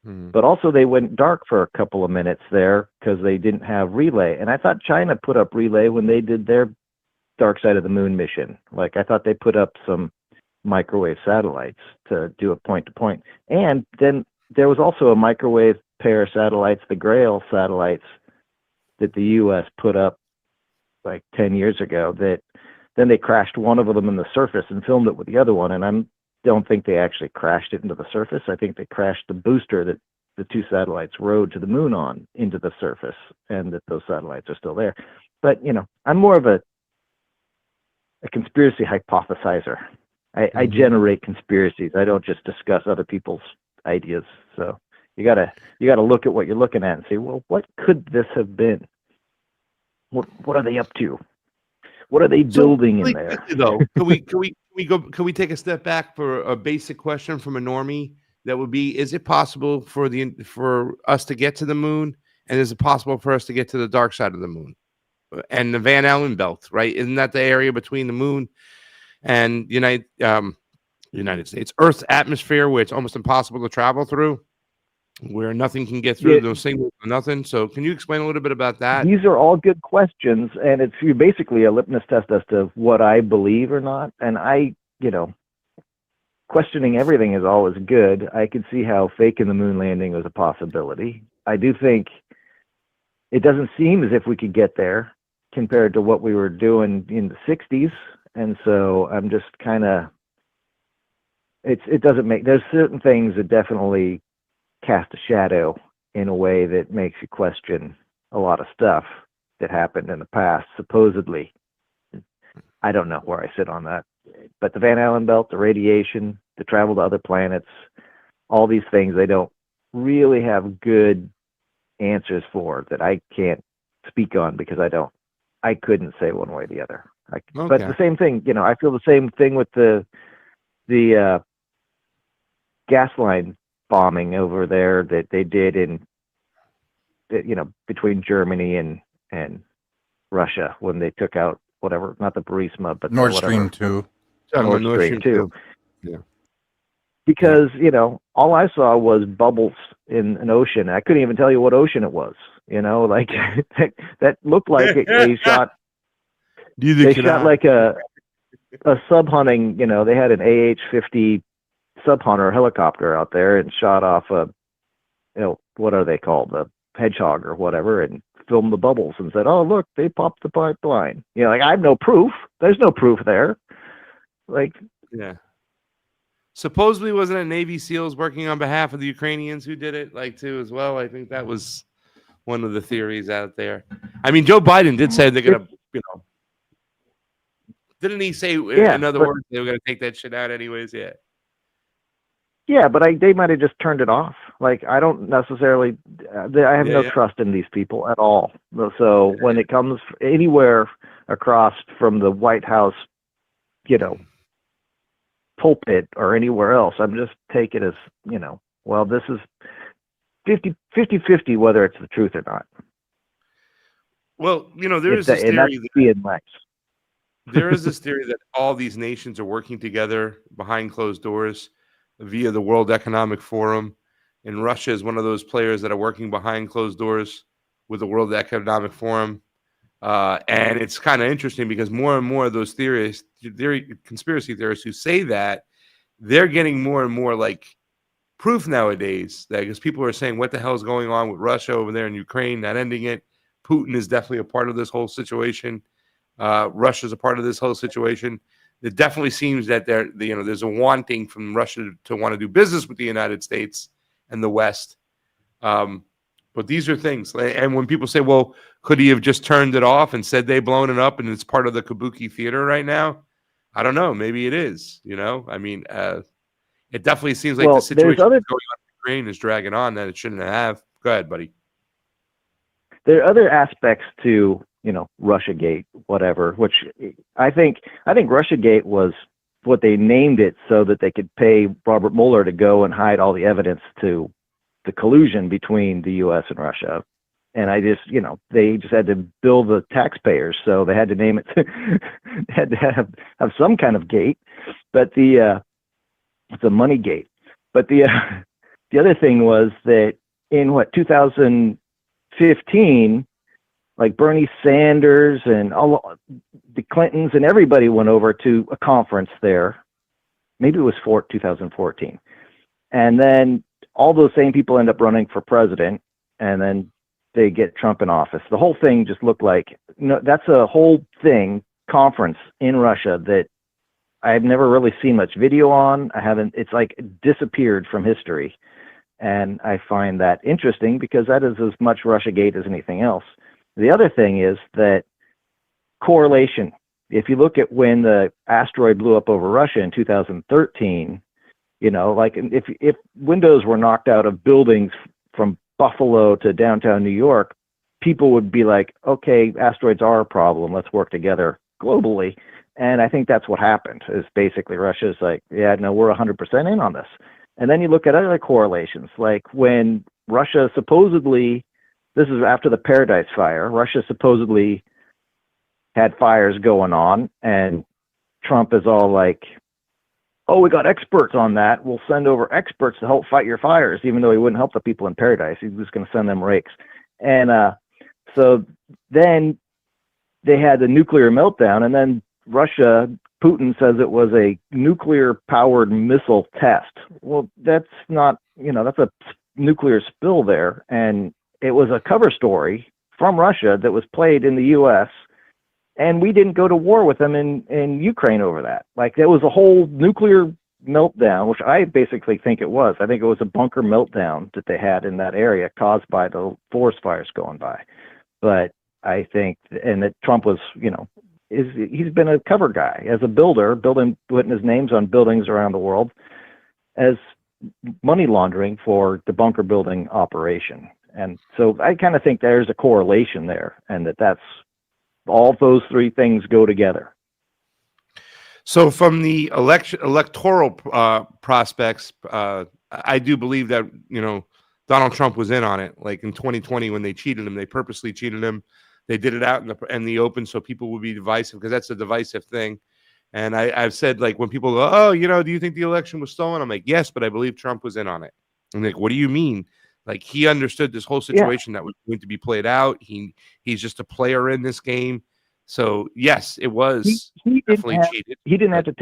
Speaker 5: But also they went dark for a couple of minutes there because they didn't have relay. And I thought China put up relay when they did their dark side of the moon mission. Like I thought they put up some microwave satellites to do a point-to-point. And then there was also a microwave pair of satellites, the Grail satellites, that the U.S. put up like 10 years ago, that then they crashed one of them in the surface and filmed it with the other one. And I don't think they actually crashed it into the surface. I think they crashed the booster that the two satellites rode to the moon on into the surface, and that those satellites are still there. But, I'm more of a conspiracy hypothesizer. I generate conspiracies. I don't just discuss other people's ideas. So you gotta look at what you're looking at and say, well, what could this have been? What are they up to? What are they building in there?
Speaker 1: Though, can we take a step back for a basic question from a normie? That would be: is it possible for us to get to the moon, and is it possible for us to get to the dark side of the moon and the Van Allen belt? Right? Isn't that the area between the moon and United States, Earth's atmosphere, where it's almost impossible to travel through, where nothing can get through, no signals, nothing? So can you explain a little bit about that?
Speaker 5: These are all good questions, and it's basically a litmus test as to what I believe or not. And questioning everything is always good. I could see how faking the moon landing was a possibility. I do think it doesn't seem as if we could get there compared to what we were doing in the 60s. And so I'm just kind of, there's certain things that definitely cast a shadow in a way that makes you question a lot of stuff that happened in the past, supposedly. I don't know where I sit on that. But the Van Allen belt, the radiation, the travel to other planets, all these things they don't really have good answers for, that I can't speak on because I couldn't say one way or the other. Okay. But the same thing, I feel the same thing with the gas line bombing over there that they did between Germany and Russia, when they took out whatever, not the Burisma, but
Speaker 3: Nord
Speaker 5: the
Speaker 3: Stream
Speaker 5: whatever.
Speaker 3: 2.
Speaker 5: Nord Stream 2.
Speaker 1: Yeah.
Speaker 5: Because, all I saw was bubbles in an ocean. I couldn't even tell you what ocean it was. Like that looked like a shot. They shot like a sub hunting. They had an AH-50 sub hunter helicopter out there and shot off what are they called, the hedgehog or whatever, and filmed the bubbles and said, "Oh, look, they popped the pipeline." I have no proof. There's no proof there.
Speaker 1: Yeah. Supposedly, wasn't it Navy SEALs working on behalf of the Ukrainians who did it, too, as well? I think that was one of the theories out there. I mean, Joe Biden did say they're going to, didn't he say, in other words, they were going to take that shit out anyways? Yeah.
Speaker 5: Yeah, but they might have just turned it off. I don't necessarily, I have no trust in these people at all. So when it comes anywhere across from the White House, pulpit or anywhere else, I'm just take it as, well, this is 50-50 whether it's the truth or not.
Speaker 1: Well, there is this theory there is this theory that all these nations are working together behind closed doors via the World Economic Forum, and Russia is one of those players that are working behind closed doors with the World Economic Forum. And it's kind of interesting because more and more of those conspiracy theorists who say that, they're getting more and more proof nowadays that, because people are saying, what the hell is going on with Russia over there in Ukraine, not ending it. Putin is definitely a part of this whole situation. Russia's a part of this whole situation. It definitely seems that there's a wanting from Russia to want to do business with the United States and the West. But these are things. And when people say, well, could he have just turned it off and said they've blown it up and it's part of the Kabuki theater right now? I don't know. Maybe it is, I mean, it definitely seems like the situation going on in Ukraine is dragging on that it shouldn't have. Go ahead, buddy.
Speaker 5: There are other aspects to, Russiagate, whatever, which I think Russiagate was what they named it so that they could pay Robert Mueller to go and hide all the evidence to the collusion between the U.S. and Russia. And I just, they just had to bill the taxpayers, so they had to name it, had to have some kind of gate. But it's a money gate. But the other thing was that in 2015, Bernie Sanders and all the Clintons and everybody went over to a conference there. Maybe it was 2014, and then all those same people end up running for president, and then they get Trump in office. The whole thing just looked like, that's a whole conference in Russia that I've never really seen much video on. It's disappeared from history. And I find that interesting because that is as much Russiagate as anything else. The other thing is that correlation. If you look at when the asteroid blew up over Russia in 2013, if windows were knocked out of buildings from Buffalo to downtown New York, people would be like, okay, asteroids are a problem. Let's work together globally. And I think that's what happened, is basically Russia's like, yeah, no, we're 100% in on this. And then you look at other correlations, like when Russia supposedly, this is after the Paradise Fire, Russia supposedly had fires going on, and Trump is all like, oh, we got experts on that. We'll send over experts to help fight your fires, even though he wouldn't help the people in Paradise. He was going to send them rakes. And so then they had the nuclear meltdown, and then Russia, Putin says it was a nuclear-powered missile test. Well, that's not, that's a nuclear spill there. And it was a cover story from Russia that was played in the U.S., and we didn't go to war with them in Ukraine over that. There was a whole nuclear meltdown, which I basically think it was. I think it was a bunker meltdown that they had in that area caused by the forest fires going by. But I think, and that Trump was, he's been a cover guy as a builder, putting his names on buildings around the world as money laundering for the bunker building operation. And so I kind of think there's a correlation there, and that's all those three things go together.
Speaker 1: So from the electoral prospects, I do believe that, Donald Trump was in on it. Like in 2020, when they cheated him, they purposely cheated him They did it out in the open so people would be divisive, because that's a divisive thing. And I've said, like, when people go, oh, do you think the election was stolen? I'm like, yes, but I believe Trump was in on it. I'm like, what do you mean? Like, he understood this whole situation that was going to be played out. He's just a player in this game. So yes, it was definitely cheated.
Speaker 5: He didn't have to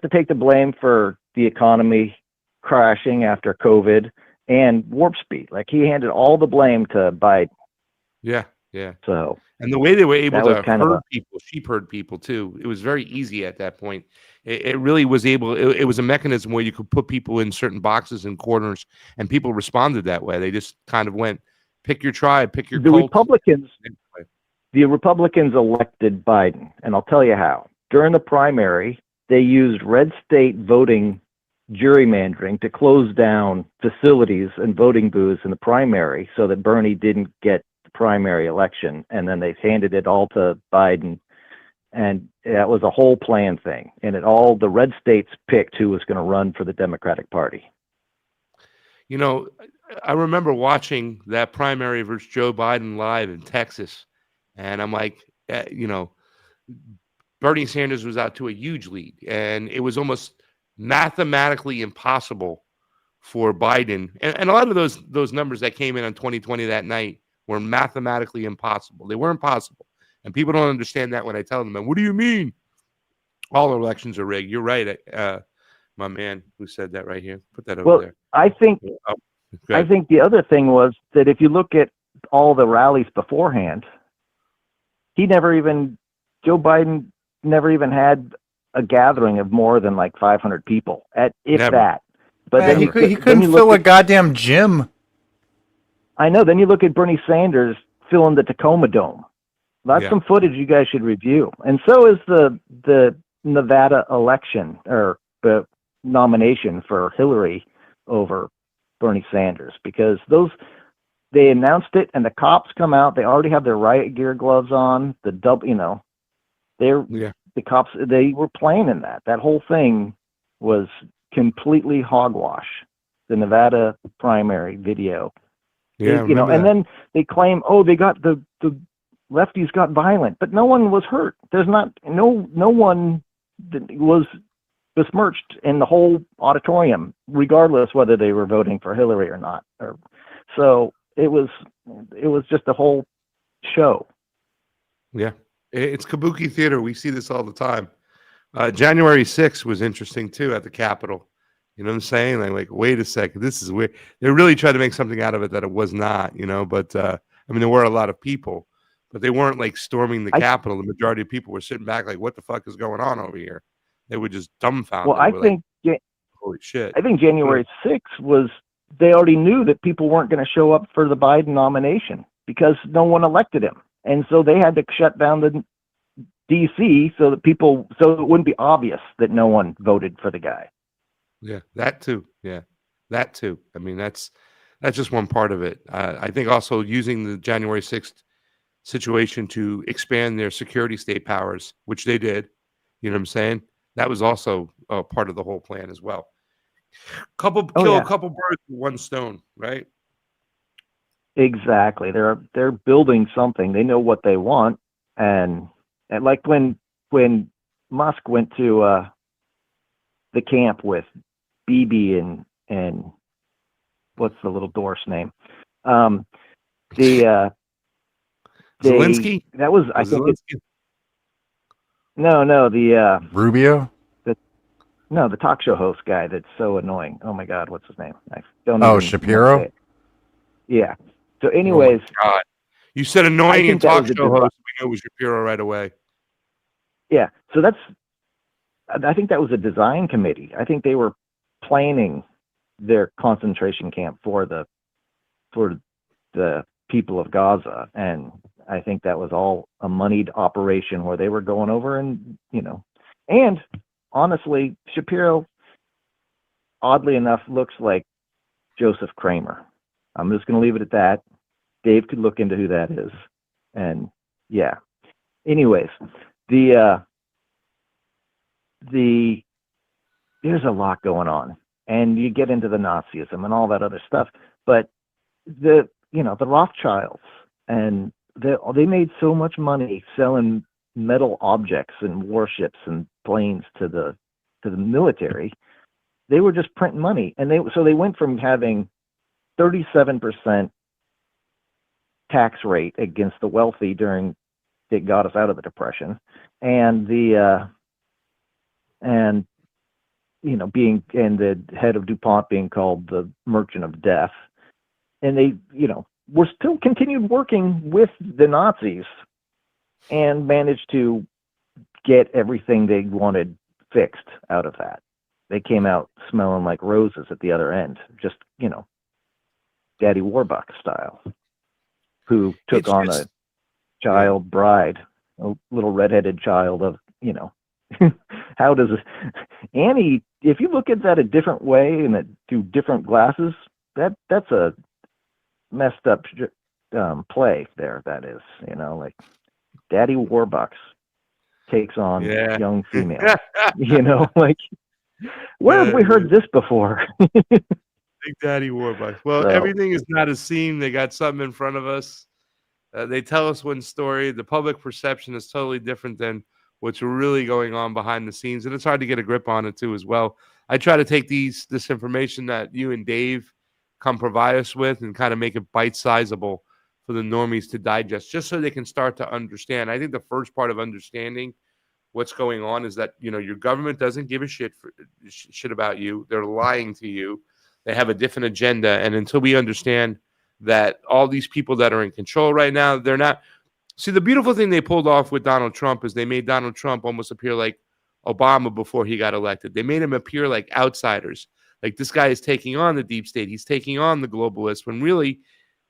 Speaker 5: take the blame for the economy crashing after COVID and warp speed. Like, he handed all the blame to Biden.
Speaker 1: Yeah.
Speaker 5: So,
Speaker 1: and the way they were able to herd people, sheep herd people too, it was very easy at that point. It really was able. It was a mechanism where you could put people in certain boxes and corners, and people responded that way. They just kind of went, pick your tribe, pick your cult.
Speaker 5: The Republicans elected Biden, and I'll tell you how. During the primary, they used red state voting gerrymandering to close down facilities and voting booths in the primary so that Bernie didn't get the primary election, and then they handed it all to Biden, and that was a whole plan thing. And the red states picked who was going to run for the Democratic Party.
Speaker 1: I remember watching that primary versus Joe Biden live in Texas, and I'm like, Bernie Sanders was out to a huge lead, and it was almost mathematically impossible for Biden. And a lot of those numbers that came in on 2020 that night were mathematically impossible. They weren't possible. And people don't understand that when I tell them, what do you mean? All elections are rigged. You're right. My man who said that right here. Put that over there.
Speaker 5: I think the other thing was that if you look at all the rallies beforehand, Joe Biden never even had a gathering of more than like 500 people, that. But
Speaker 3: then he couldn't fill a goddamn gym.
Speaker 5: I know. Then you look at Bernie Sanders filling the Tacoma Dome. That's some footage you guys should review. And so is the Nevada election, or the nomination for Hillary over Bernie Sanders, because they announced it and the cops come out. They already have their riot gear gloves on. The cops, they were playing in that. That whole thing was completely hogwash. The Nevada primary video.
Speaker 1: Yeah,
Speaker 5: and then they claim, they got the lefties got violent, but no one was hurt. There's no one was besmirched in the whole auditorium, regardless whether they were voting for Hillary or not. So it was just a whole show.
Speaker 1: Yeah, it's kabuki theater. We see this all the time. January 6th was interesting too at the Capitol. You know what I'm saying? Like, wait a second, this is weird. They really tried to make something out of it that it was not, but there were a lot of people, but they weren't like storming the Capitol. The majority of people were sitting back like, what the fuck is going on over here? They were just dumbfounded.
Speaker 5: Well, I think,
Speaker 1: holy shit.
Speaker 5: I think January 6th was, they already knew that people weren't going to show up for the Biden nomination because no one elected him. And so they had to shut down the DC so it wouldn't be obvious that no one voted for the guy.
Speaker 1: Yeah, that too. Yeah, that too. That's just one part of it. I think also using the January 6th situation to expand their security state powers, which they did. You know what I'm saying? That was also part of the whole plan as well. Kill a couple birds with one stone, right?
Speaker 5: Exactly. They're building something. They know what they want, and like when Musk went to the camp with Bibi and what's the little dwarf's name?
Speaker 1: Zelensky?
Speaker 5: That was, I think. No, the
Speaker 3: Rubio.
Speaker 5: The talk show host guy that's so annoying. Oh my God, what's his name? I don't
Speaker 3: know. Shapiro.
Speaker 5: Yeah. So, anyways,
Speaker 1: God, you said annoying and talk show host. We know it was Shapiro right away.
Speaker 5: Yeah. So I think that was a design committee. I think they were planning their concentration camp for the people of Gaza, and I think that was all a moneyed operation where they were going over and and honestly, Shapiro, oddly enough, looks like Joseph Kramer. I'm just going to leave it at that. Dave could look into who that is, and yeah. Anyways, there's a lot going on, and you get into the Nazism and all that other stuff, but the Rothschilds and they made so much money selling metal objects and warships and planes to the military. They were just printing money, and they went from having 37% tax rate against the wealthy during that got us out of the Depression, and the head of DuPont being called the Merchant of Death, and they were still continued working with the Nazis and managed to get everything they wanted fixed out of that. They came out smelling like roses at the other end, just Daddy Warbucks style, who took on a child bride, a little redheaded child of, how does Annie, if you look at that a different way and through different glasses, that's a messed up play there. That is, like Daddy Warbucks takes on young female, like, where have we heard this before?
Speaker 1: Big Daddy Warbucks. Well, everything is not a scene. They got something in front of us. They tell us one story. The public perception is totally different than what's really going on behind the scenes, and it's hard to get a grip on it too as well. I try to take this information that you and Dave come provide us with and kind of make it bite-sizable for the normies to digest, just so they can start to understand. I think the first part of understanding what's going on is that your government doesn't give a shit about you. They're lying to you. They have a different agenda, and until we understand that all these people that are in control right now, they're not. See, the beautiful thing they pulled off with Donald Trump is they made Donald Trump almost appear like Obama before he got elected. They made him appear like outsiders. Like, this guy is taking on the deep state. He's taking on the globalists, when really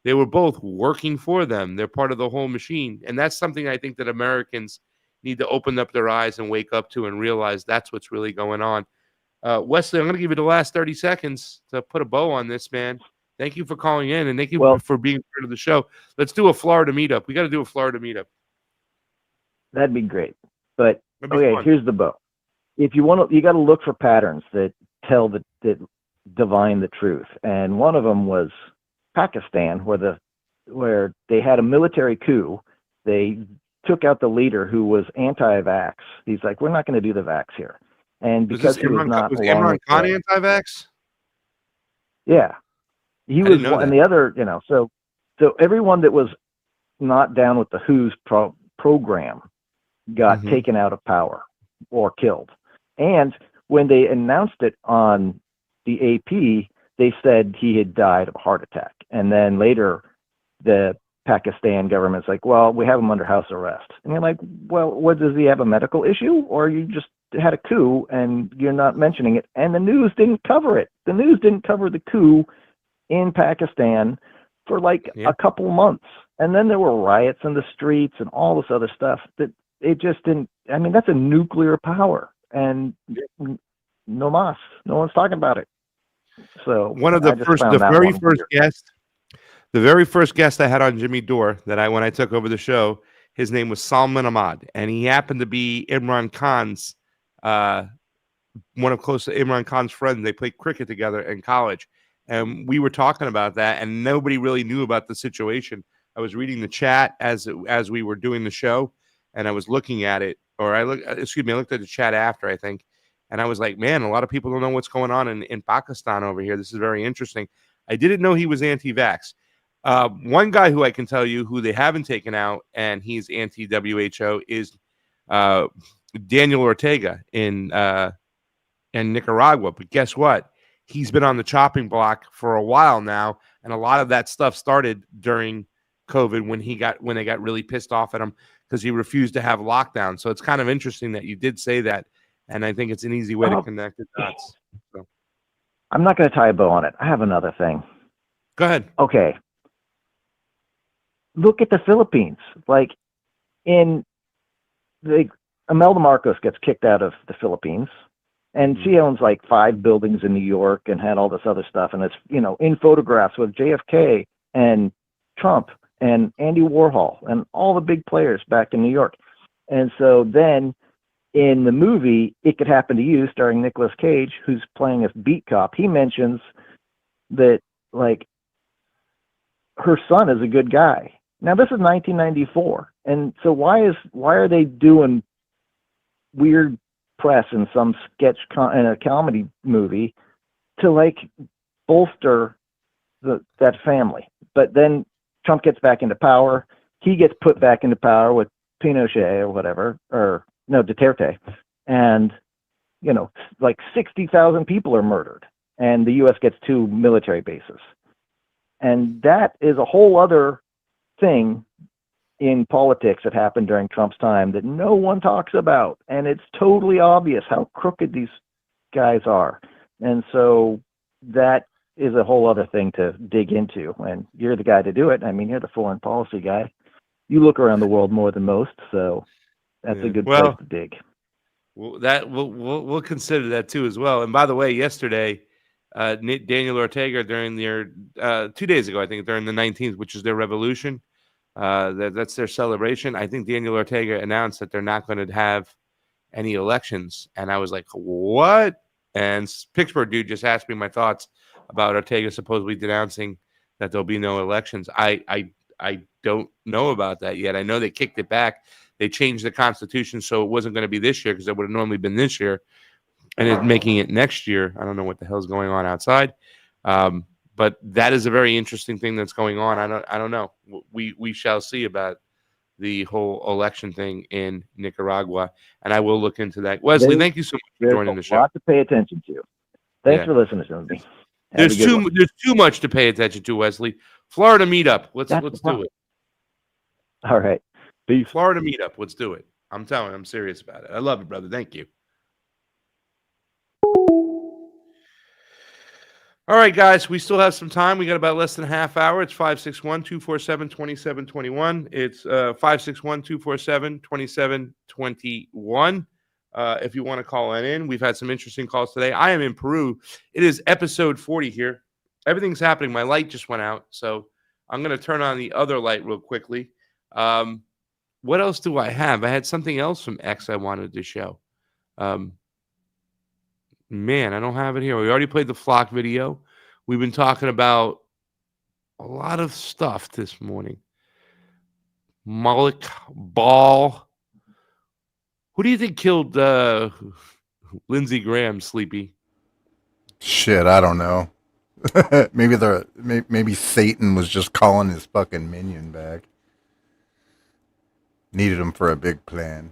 Speaker 1: they were both working for them. They're part of the whole machine. And that's something I think that Americans need to open up their eyes and wake up to and realize that's what's really going on. Wesley, I'm going to give you the last 30 seconds to put a bow on this, man. Thank you for calling in, and thank you for being part of the show. Let's do a Florida meetup. We got to do a Florida meetup.
Speaker 5: That'd be great. But here's the bow. If you want to, you got to look for patterns that tell that divine the truth. And one of them was Pakistan, where they had a military coup. They took out the leader who was anti-vax. He's like, we're not going to do the vax here. And because he was not,
Speaker 1: was Imran Khan anti-vax?
Speaker 5: Yeah. He was one, and the other, so everyone that was not down with the WHO's program got taken out of power or killed. And when they announced it on the AP, they said he had died of a heart attack. And then later, the Pakistan government's like, well, we have him under house arrest. And you're like, well, what, does he have a medical issue? Or you just had a coup and you're not mentioning it? And the news didn't cover it. The news didn't cover the coup in Pakistan for a couple months. And then there were riots in the streets and all this other stuff that it just didn't. I mean, that's a nuclear power, and no one's talking about it. So
Speaker 1: one of the very first guest I had on Jimmy Dore when I took over the show, his name was Salman Ahmad, and he happened to be Imran Khan's one of Imran Khan's friends. They played cricket together in college. And we were talking about that, and nobody really knew about the situation. I was reading the chat as we were doing the show, and I was looking at it, I looked at the chat after, I think, and I was like, man, a lot of people don't know what's going on in Pakistan over here. This is very interesting. I didn't know he was anti-vax. One guy who I can tell you who they haven't taken out, and he's anti-WHO, is Daniel Ortega in Nicaragua. But guess what? He's been on the chopping block for a while now, and a lot of that stuff started during COVID when they got really pissed off at him because he refused to have lockdown. So it's kind of interesting that you did say that, and I think it's an easy way to connect the dots. So.
Speaker 5: I'm not going to tie a bow on it. I have another thing.
Speaker 1: Go ahead.
Speaker 5: Okay. Look at the Philippines. Like, Imelda Marcos gets kicked out of the Philippines. And she owns 5 buildings in New York and had all this other stuff. And it's, in photographs with JFK and Trump and Andy Warhol and all the big players back in New York. And so then in the movie, It Could Happen to You, starring Nicolas Cage, who's playing a beat cop, he mentions that, her son is a good guy. Now this is 1994, and so why are they doing weird press in some sketch in a comedy movie to like bolster that family? But then Trump gets back into power. He gets put back into power with Pinochet or whatever, or no, Duterte, and like 60,000 people are murdered, and the U.S. gets 2 military bases, and that is a whole other thing in politics that happened during Trump's time that no one talks about, and it's totally obvious how crooked these guys are, and so that is a whole other thing to dig into, and you're the guy to do it. I mean, you're the foreign policy guy. You look around the world more than most, so that's a good place to dig.
Speaker 1: Well, we'll consider that too as well. And by the way, yesterday, Daniel Ortega during their 2 days ago, I think during the 19th, which is their revolution, that's their celebration. I think Daniel Ortega announced that they're not going to have any elections, and I was like, what? And Pittsburgh dude just asked me my thoughts about Ortega supposedly denouncing that there'll be no elections. I don't know about that yet. I know they kicked it back. They changed the Constitution so it wasn't going to be this year because it would have normally been this year, and it making it next year. I don't know what the hell's going on outside, but that is a very interesting thing that's going on. I don't know. We shall see about the whole election thing in Nicaragua, and I will look into that. Wesley, thank you so much for joining the show.
Speaker 5: There's a lot to pay attention to. Thanks for listening to me.
Speaker 1: There's too much to pay attention to, Wesley. Florida meetup. Let's do it.
Speaker 5: All right. Peace.
Speaker 1: Florida meetup. Let's do it. I'm telling you, I'm serious about it. I love it, brother. Thank you. All right, guys, we still have some time. We got about less than a half hour. It's 561-247-2721. It's 561-247-2721. If you want to call in, we've had some interesting calls today. I am in Peru. It is episode 40 here. Everything's happening. My light just went out, so I'm going to turn on the other light real quickly. What else do I have? I had something else from X I wanted to show. Man, I don't have it here. We already played the flock video. We've been talking about a lot of stuff this morning. Malik Ball. Who do you think killed Lindsey Graham, Sleepy?
Speaker 3: Shit, I don't know. maybe Satan was just calling his fucking minion back. Needed him for a big plan.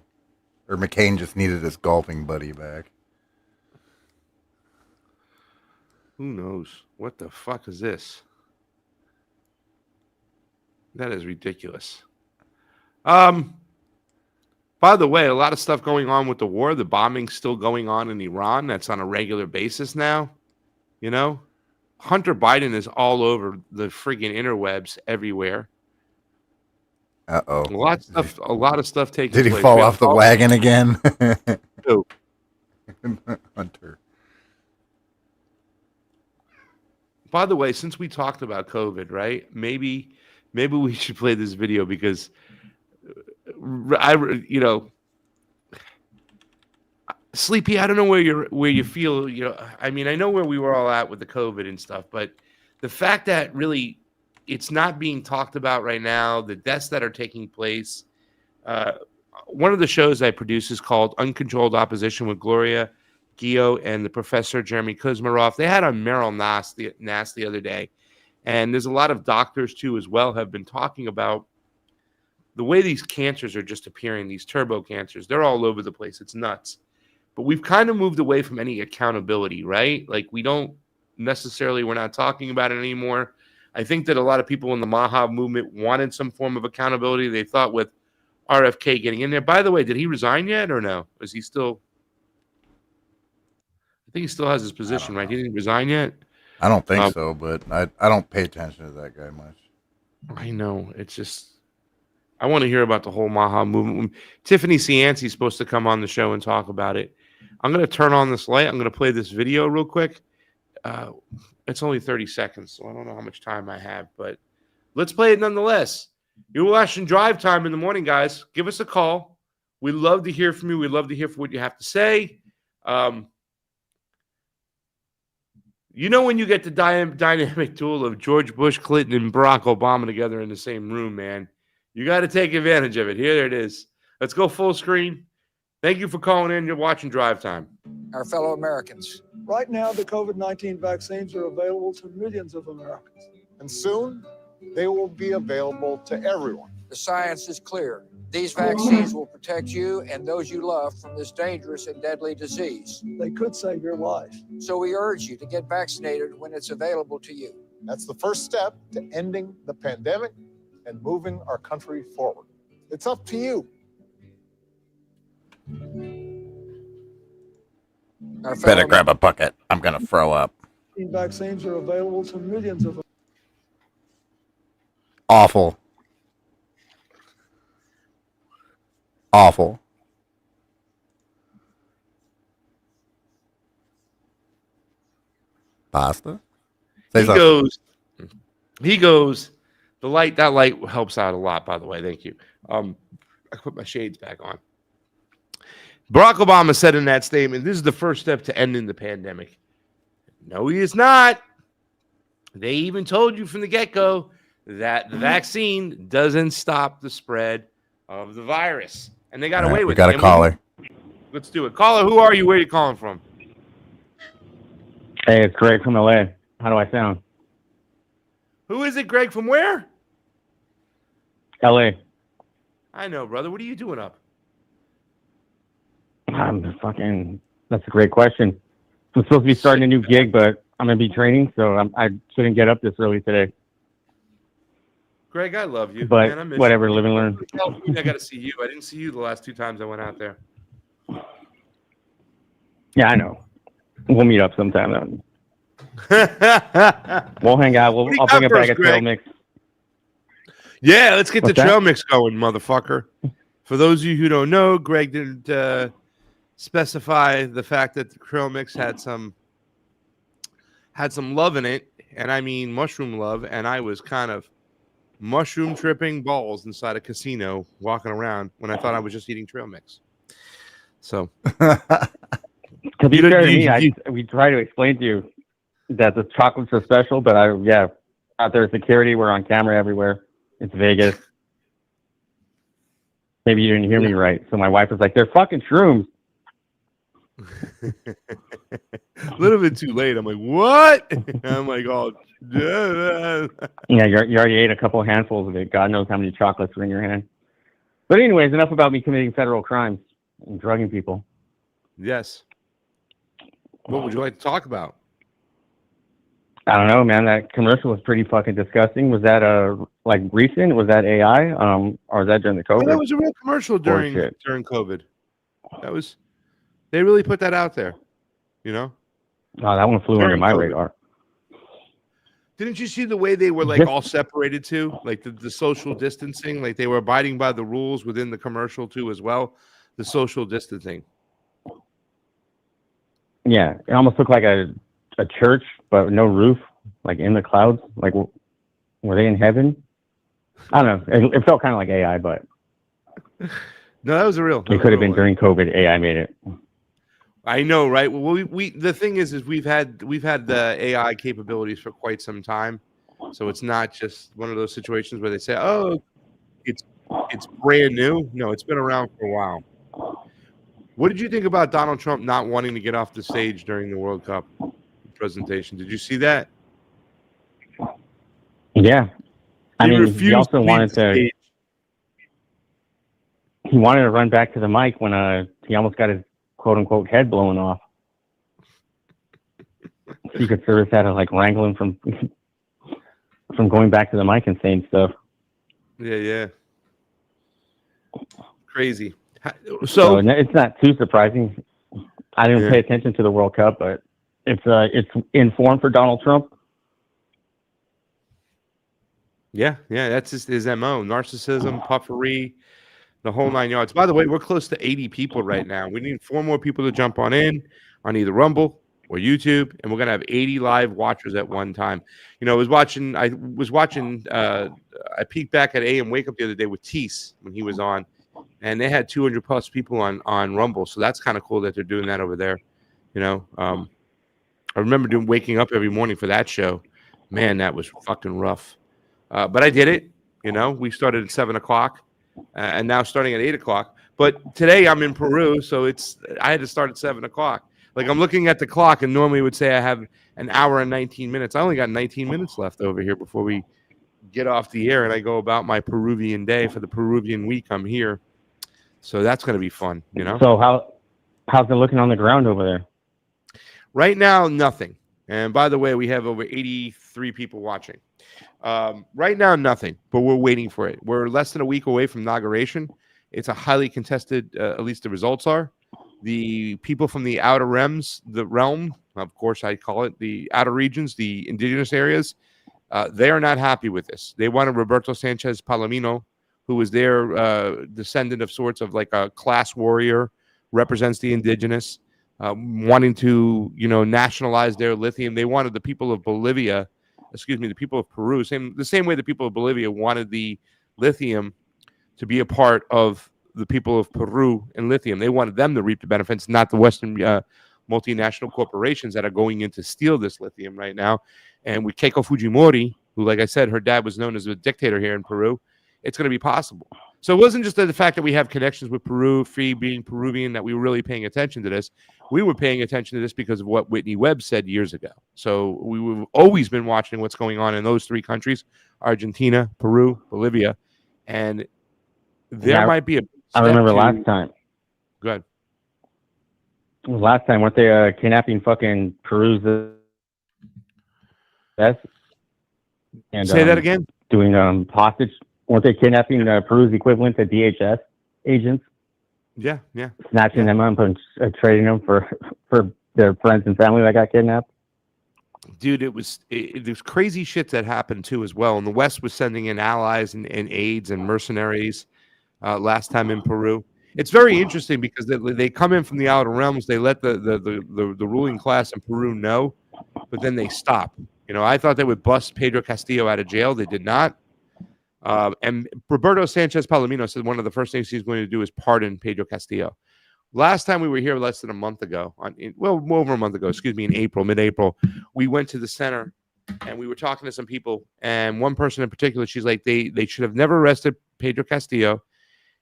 Speaker 3: Or McCain just needed his golfing buddy back.
Speaker 1: Who knows? What the fuck is this? That is ridiculous. By the way, a lot of stuff going on with the war. The bombing's still going on in Iran. That's on a regular basis now. You know? Hunter Biden is all over the friggin' interwebs everywhere.
Speaker 3: Uh-oh.
Speaker 1: A lot of stuff taking
Speaker 3: place. Did he fall off the wagon again?
Speaker 1: No.
Speaker 3: Hunter.
Speaker 1: By the way, since we talked about COVID, right? Maybe we should play this video because Sleepy, I don't know where you feel, I mean, I know where we were all at with the COVID and stuff, but the fact that really it's not being talked about right now, the deaths that are taking place. One of the shows I produce is called Uncontrolled Opposition with Gloria Gio and the professor Jeremy Kuzmarov. They had on Meryl Nass the other day, and there's a lot of doctors too as well have been talking about the way these cancers are just appearing, these turbo cancers. They're all over the place. It's nuts. But we've kind of moved away from any accountability, right? Like we're not talking about it anymore. I think that a lot of people in the Maha movement wanted some form of accountability. They thought with RFK getting in there. By the way, did he resign yet or no? Is he still? I think he still has his position, right? He didn't resign yet.
Speaker 3: I don't think so, but I don't pay attention to that guy much.
Speaker 1: I know. It's just I want to hear about the whole Maha movement. Tiffany Cianci is supposed to come on the show and talk about it. I'm going to turn on this light. I'm going to play this video real quick. It's only 30 seconds, so I don't know how much time I have, but let's play it nonetheless. You're watching Drive Time in the morning, guys. Give us a call. We'd love to hear from you. We'd love to hear what you have to say. You know when you get the dynamic duel of George Bush, Clinton, and Barack Obama together in the same room, man, you got to take advantage of it. Here it is. Let's go full screen. Thank you for calling in. You're watching Drive Time.
Speaker 9: Our fellow Americans.
Speaker 10: Right now, the COVID-19 vaccines are available to millions of Americans.
Speaker 9: And soon, they will be available to everyone. The science is clear. These vaccines will protect you and those you love from this dangerous and deadly disease.
Speaker 10: They could save your life.
Speaker 9: So we urge you to get vaccinated when it's available to you. That's the first step to ending the pandemic and moving our country forward. It's up to you.
Speaker 3: Better grab a bucket. I'm going to throw up.
Speaker 10: Vaccines are available to millions of.
Speaker 3: Awful. Awful. Pasta?
Speaker 1: He goes, that light helps out a lot, by the way. Thank you. I put my shades back on. Barack Obama said in that statement, this is the first step to ending the pandemic. No, he is not. They even told you from the get-go that the vaccine doesn't stop the spread of the virus. And they got away with it.
Speaker 3: We got a caller.
Speaker 1: Let's do it. Caller, who are you? Where are you calling from?
Speaker 11: Hey, it's Craig from LA. How do I sound?
Speaker 1: Who is it, Greg? From where?
Speaker 11: LA.
Speaker 1: I know, brother. What are you doing up?
Speaker 11: That's a great question. I'm supposed to be starting a new gig, but I'm going to be training, so I shouldn't get up this early today.
Speaker 1: Greg, I love you.
Speaker 11: But
Speaker 1: man, I miss
Speaker 11: whatever,
Speaker 1: you.
Speaker 11: live and learn.
Speaker 1: I got to see you. I didn't see you the last 2 times I went out there.
Speaker 11: Yeah, I know. We'll meet up sometime. We'll hang out. I'll bring a bag of trail mix.
Speaker 1: Yeah, let's get
Speaker 11: What's
Speaker 1: the trail
Speaker 11: that?
Speaker 1: mix going, motherfucker. For those of you who don't know, Greg didn't specify the fact that the trail mix had some love in it, and I mean mushroom love, and I was kind of mushroom tripping balls inside a casino walking around when I thought I was just eating trail mix. So
Speaker 11: to be fair to me, we try to explain to you that the chocolates are special, but out there security, we're on camera everywhere. It's Vegas. Maybe you didn't hear me right. So my wife was like, they're fucking shrooms.
Speaker 1: A little bit too late. I'm like, what? I'm like, oh,
Speaker 11: yeah, you already ate a couple of handfuls of it. God knows how many chocolates were in your hand. But anyways, enough about me committing federal crimes and drugging people.
Speaker 1: Yes. What would you like to talk about?
Speaker 11: I don't know, man. That commercial was pretty fucking disgusting. Was that recent? Was that AI? Or was that during the COVID?
Speaker 1: Well, that was a real commercial during COVID. They really put that out there, you know?
Speaker 11: Oh, that one flew under my radar.
Speaker 1: Didn't you see the way they were like all separated too? Like the social distancing, like they were abiding by the rules within the commercial too as well. The social distancing.
Speaker 11: Yeah, it almost looked like a church, but no roof, like in the clouds. Like, were they in heaven? I don't know. It felt kind of like AI, but
Speaker 1: no, that was a real.
Speaker 11: It could have been during COVID. AI made it.
Speaker 1: I know, right? Well, we the thing is we've had the AI capabilities for quite some time, so it's not just one of those situations where they say, "Oh, it's brand new." No, it's been around for a while. What did you think about Donald Trump not wanting to get off the stage during the World Cup presentation? Did you see that?
Speaker 11: Yeah, I mean, he also wanted to. He wanted to run back to the mic when he almost got his quote unquote head blown off. Secret Service had to like wrangle him from going back to the mic and saying stuff.
Speaker 1: Yeah. Crazy.
Speaker 11: So it's not too surprising. I didn't pay attention to the World Cup, but it's in form for Donald Trump.
Speaker 1: Yeah, that's his MO. Narcissism, puffery, the whole 9 yards. By the way, we're close to 80 people right now. We need 4 more people to jump on either Rumble or YouTube, and we're gonna have 80 live watchers at one time. You know, I was watching. I peeked back at AM Wake Up the other day with Teese when he was on, and they had 200 plus people on Rumble. So that's kind of cool that they're doing that over there. You know, I remember waking up every morning for that show. Man, that was fucking rough. But I did it. You know, we started at 7 o'clock, and now starting at 8 o'clock. But today I'm in Peru, so I had to start at 7 o'clock. Like, I'm looking at the clock, and normally it would say I have an hour and 19 minutes. I only got 19 minutes left over here before we get off the air, and I go about my Peruvian day for the Peruvian week. I'm here, so that's going to be fun. You know.
Speaker 11: So how's it looking on the ground over there?
Speaker 1: Right now, nothing. And by the way, we have over 83 people watching. Right now, nothing, but we're waiting for it. We're less than a week away from inauguration. It's a highly contested, at least the results are. The people from the outer realm, of course, I call it the outer regions, the indigenous areas, they are not happy with this. They wanted Roberto Sanchez Palomino, who was their descendant of sorts of like a class warrior, represents the indigenous, wanting to, nationalize their lithium. They wanted the people of Bolivia, the people of Peru, the same way the people of Bolivia wanted the lithium to be a part of the people of Peru and lithium. They wanted them to reap the benefits, not the Western multinational corporations that are going in to steal this lithium right now. And with Keiko Fujimori, who, like I said, her dad was known as a dictator here in Peru, it's going to be possible. So it wasn't just the fact that we have connections with Peru, Free being Peruvian, that we were really paying attention to this. We were paying attention to this because of what Whitney Webb said years ago. So we've always been watching what's going on in those three countries, Argentina, Peru, Bolivia. And there might be a...
Speaker 11: I remember last time.
Speaker 1: Go ahead.
Speaker 11: Last time, weren't they kidnapping fucking Peru's... That's... And,
Speaker 1: say that again?
Speaker 11: Doing hostage... Weren't they kidnapping Peru's equivalent to DHS agents?
Speaker 1: Yeah.
Speaker 11: Snatching them up and trading them for their friends and family that got kidnapped?
Speaker 1: Dude, there's crazy shit that happened too as well. And the West was sending in allies and aides and mercenaries last time in Peru. It's very interesting because they come in from the outer realms. They let the ruling class in Peru know, but then they stop. I thought they would bust Pedro Castillo out of jail. They did not. And Roberto Sanchez Palomino said one of the first things he's going to do is pardon Pedro Castillo. Last time we were here, less than a month ago, over a month ago, in April, mid-April, we went to the center and we were talking to some people. And one person in particular, she's like, they should have never arrested Pedro Castillo.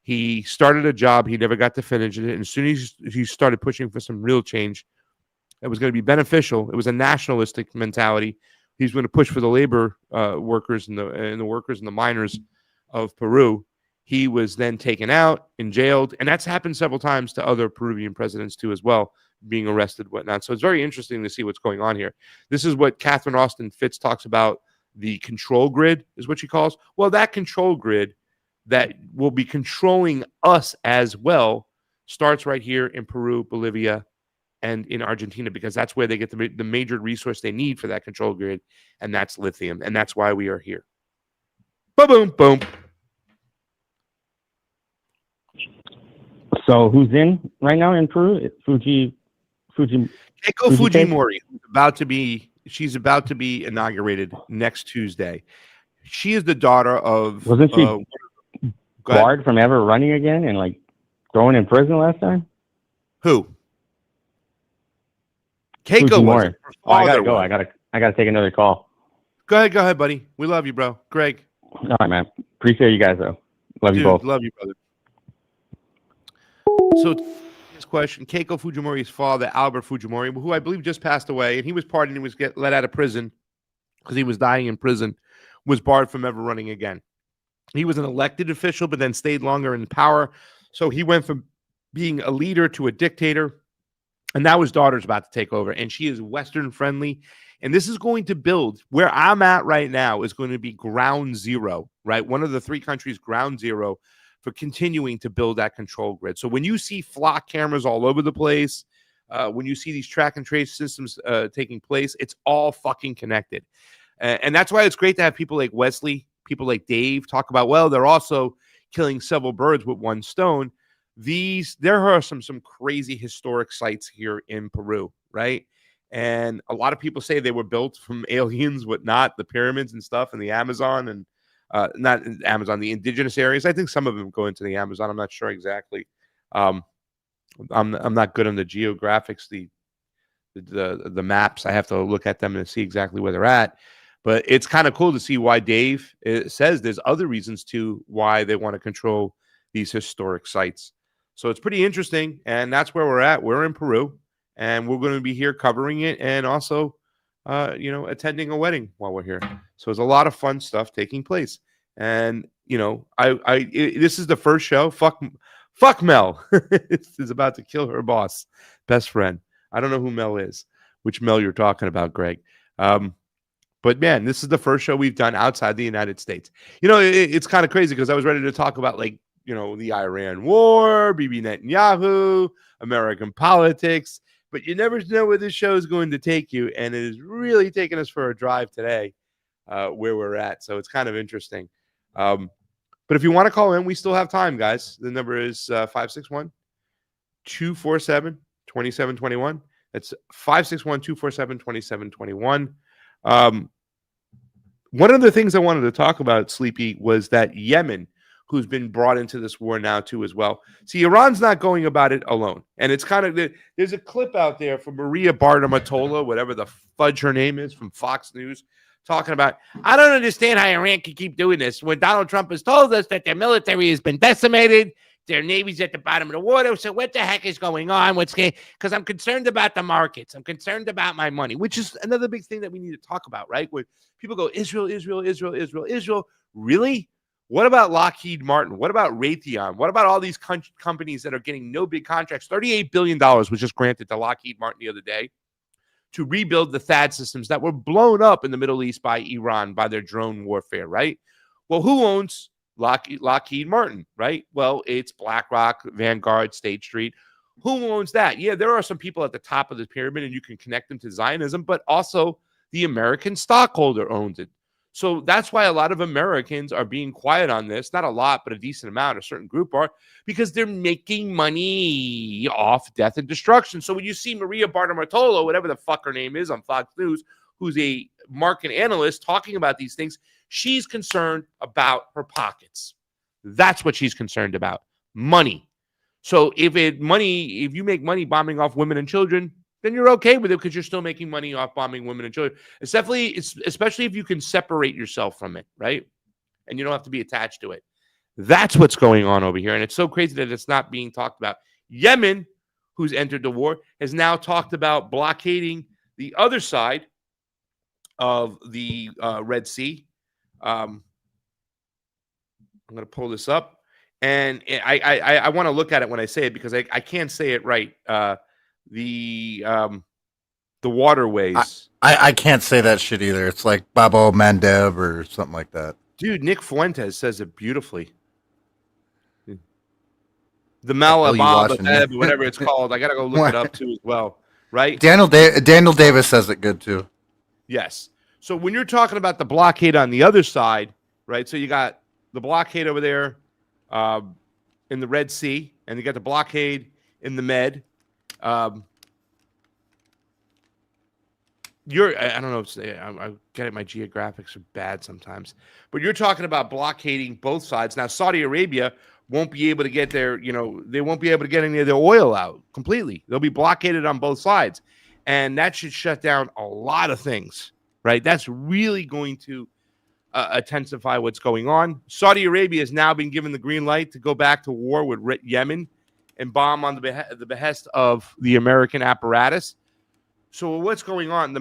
Speaker 1: He started a job. He never got to finish it. And as soon as he started pushing for some real change that was going to be beneficial, it was a nationalistic mentality. He's going to push for the labor workers and the workers and the miners of Peru. He was then taken out and jailed, and that's happened several times to other Peruvian presidents too as well, being arrested, whatnot. So it's very interesting to see what's going on here. This is what Catherine Austin Fitts talks about. The control grid is what she calls. Well, that control grid that will be controlling us as well starts right here in Peru, Bolivia, and in Argentina, because that's where they get the major resource they need for that control grid, and that's lithium, and that's why we are here. Boom, boom, boom.
Speaker 11: So who's in right now in Peru? It's Keiko
Speaker 1: Fujimori, she's about to be inaugurated next Tuesday. She is the daughter of...
Speaker 11: Wasn't she barred from ever running again and like thrown in prison last time?
Speaker 1: Who? Keiko was.
Speaker 11: Oh, I gotta go. I gotta take another call.
Speaker 1: Go ahead, buddy. We love you, bro. Greg.
Speaker 11: All right, man. Appreciate you guys, though. Love you both.
Speaker 1: Love you, brother. So, this question: Keiko Fujimori's father, Albert Fujimori, who I believe just passed away, and he was pardoned. He was let out of prison because he was dying in prison. Was barred from ever running again. He was an elected official, but then stayed longer in power. So he went from being a leader to a dictator. And now his daughter's about to take over, and she is Western friendly. And this is going to build where I'm at right now is going to be ground zero, right? One of the three countries, ground zero, for continuing to build that control grid. So when you see flock cameras all over the place, when you see these track and trace systems taking place, it's all fucking connected. And that's why it's great to have people like Wesley, people like Dave talk about, well, they're also killing several birds with one stone. There are some crazy historic sites here in Peru, right? And a lot of people say they were built from aliens, whatnot, the pyramids and stuff in the Amazon, and not in Amazon, the indigenous areas. I think some of them go into the Amazon. I'm not sure exactly. I'm not good on the geographics, the the maps. I have to look at them and see exactly where they're at. But it's kind of cool to see why Dave says there's other reasons too why they want to control these historic sites. So it's pretty interesting, and that's where we're at. We're in Peru, and we're going to be here covering it, and also, attending a wedding while we're here. So there's a lot of fun stuff taking place. And this is the first show. Fuck Mel is about to kill her boss, best friend. I don't know who Mel is, which Mel you're talking about, Greg. But man, this is the first show we've done outside the United States. It's kind of crazy because I was ready to talk about the Iran war, Bibi Netanyahu, American politics, but you never know where this show is going to take you. And it is really taking us for a drive today where we're at. So it's kind of interesting. But if you want to call in, we still have time, guys. The number is 561-247-2721. That's 561-247-2721. One of the things I wanted to talk about, Sleepy, was that Yemen, who's been brought into this war now too as well. See, Iran's not going about it alone. And it's kind of, there's a clip out there from Maria Bartiromola, whatever the fudge her name is, from Fox News, talking about, I don't understand how Iran can keep doing this when Donald Trump has told us that their military has been decimated, their navy's at the bottom of the water. So what the heck is going on? Because I'm concerned about the markets. I'm concerned about my money, which is another big thing that we need to talk about, right? When people go, Israel. Really? What about Lockheed Martin? What about Raytheon? What about all these companies that are getting no big contracts? $38 billion was just granted to Lockheed Martin the other day to rebuild the THAAD systems that were blown up in the Middle East by Iran, by their drone warfare, right? Well, who owns Lockheed Martin, right? Well, it's BlackRock, Vanguard, State Street. Who owns that? Yeah, there are some people at the top of the pyramid, and you can connect them to Zionism, but also the American stockholder owns it. So that's why a lot of Americans are being quiet on this. Not a lot, but a decent amount, a certain group are, because they're making money off death and destruction. So when you see Maria Bartiromola, whatever the fuck her name is on Fox News, who's a market analyst talking about these things, she's concerned about her pockets. That's what she's concerned about. Money. So if you make money bombing off women and children, then you're okay with it because you're still making money off bombing women and children. Especially if you can separate yourself from it, right? And you don't have to be attached to it. That's what's going on over here. And it's so crazy that it's not being talked about. Yemen, who's entered the war, has now talked about blockading the other side of the Red Sea. I'm going to pull this up. And I want to look at it when I say it because I can't say it right. The waterways.
Speaker 3: I can't say that shit either. It's like Babo Mandeb or something like that.
Speaker 1: Dude, Nick Fuentes says it beautifully. The Malabab, whatever it's called. I got to go look it up too as well. Right?
Speaker 3: Daniel Davis says it good too.
Speaker 1: Yes. So when you're talking about the blockade on the other side, right? So you got the blockade over there in the Red Sea, and you got the blockade in the Med. I don't know if I get it. My geographics are bad sometimes, but you're talking about blockading both sides. Now, Saudi Arabia won't be able to get they won't be able to get any of their oil out completely. They'll be blockaded on both sides. And that should shut down a lot of things, right? That's really going to intensify what's going on. Saudi Arabia has now been given the green light to go back to war with Yemen and bomb on the behest of the American apparatus. So what's going on?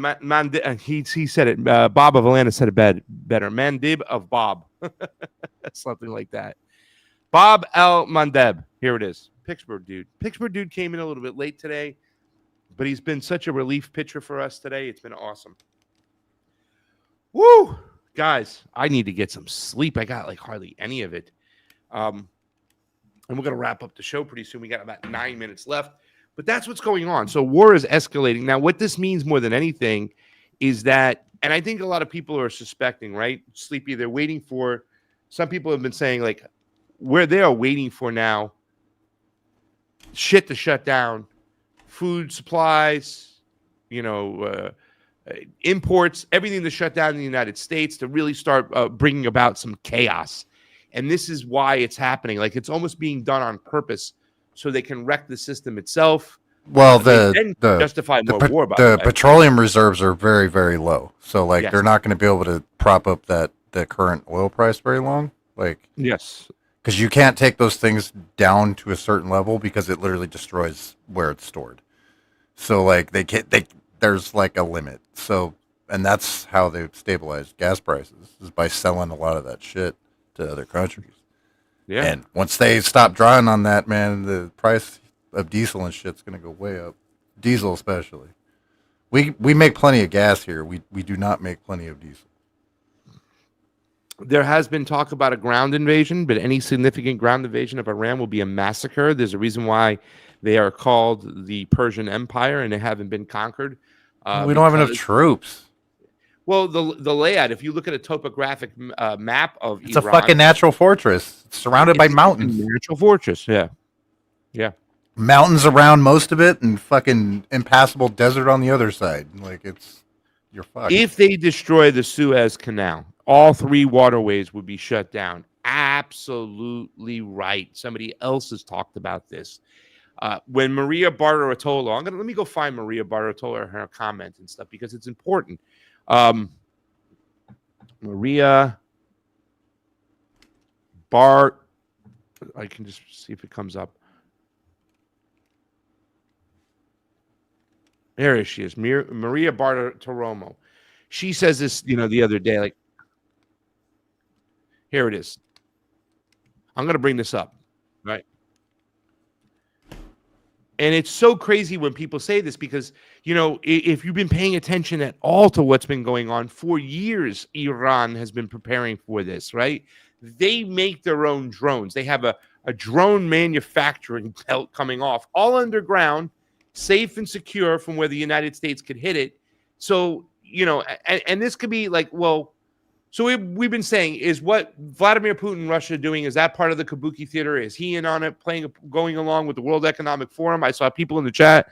Speaker 1: He said it. Bob of Atlanta said it better. Mandib of Bob. Something like that. Bob El Mandeb. Here it is. Pittsburgh dude came in a little bit late today, but he's been such a relief pitcher for us today. It's been awesome. Woo! Guys, I need to get some sleep. I got like hardly any of it. And we're going to wrap up the show pretty soon. We got about 9 minutes left. But that's what's going on. So war is escalating. Now, what this means more than anything is that, and I think a lot of people are suspecting, right? Sleepy, they're waiting for, some people have been saying, like, where they are waiting for now, shit to shut down, food supplies, imports, everything to shut down in the United States to really start bringing about some chaos. And this is why it's happening. Like, it's almost being done on purpose so they can wreck the system itself.
Speaker 3: Well,
Speaker 1: Then justify more war. By
Speaker 3: the petroleum reserves are very, very low. So, like,
Speaker 1: Yes.
Speaker 3: they're not going to be able to prop up the current oil price very long. Like,
Speaker 1: yes,
Speaker 3: because you can't take those things down to a certain level because it literally destroys where it's stored. So, like, there's like a limit. So, and that's how they've stabilized gas prices, is by selling a lot of that shit to other countries.
Speaker 1: Yeah.
Speaker 3: And once they stop drawing on that, man, the price of diesel and shit's gonna go way up. Diesel especially. We make plenty of gas here. We do not make plenty of diesel.
Speaker 1: There has been talk about a ground invasion, but any significant ground invasion of Iran will be a massacre. There's a reason why they are called the Persian Empire and they haven't been conquered.
Speaker 3: We don't have enough troops.
Speaker 1: Well, the layout, if you look at a topographic map of
Speaker 3: It's
Speaker 1: Iran,
Speaker 3: a fucking natural fortress. It's surrounded by mountains.
Speaker 1: Natural fortress, yeah. Yeah.
Speaker 3: Mountains around most of it and fucking impassable desert on the other side. Like, you're fucked.
Speaker 1: If they destroy the Suez Canal, all 3 waterways would be shut down. Absolutely right. Somebody else has talked about this. When Maria Bartirotola, let me go find Maria Bartirotola, her comment and stuff, because it's important. Maria Bart, I can just see if it comes up. There she is, Maria Bartiromo. She says this, the other day, like, here it is. I'm going to bring this up, right? And it's so crazy when people say this because, if you've been paying attention at all to what's been going on for years, Iran has been preparing for this, right? They make their own drones. They have a drone manufacturing belt coming off, all underground, safe and secure from where the United States could hit it. So, and this could be like, well, so we've been saying, is what Vladimir Putin, Russia doing, is that part of the Kabuki theater? Is he in on it, going along with the World Economic Forum? I saw people in the chat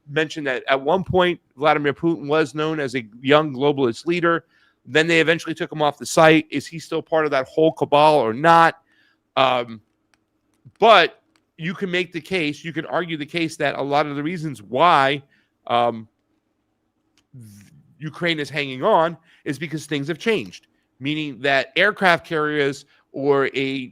Speaker 1: mention that at one point, Vladimir Putin was known as a young globalist leader. Then they eventually took him off the site. Is he still part of that whole cabal or not? But you can make the case, you can argue the case that a lot of the reasons why Ukraine is hanging on is because things have changed, meaning that aircraft carriers or a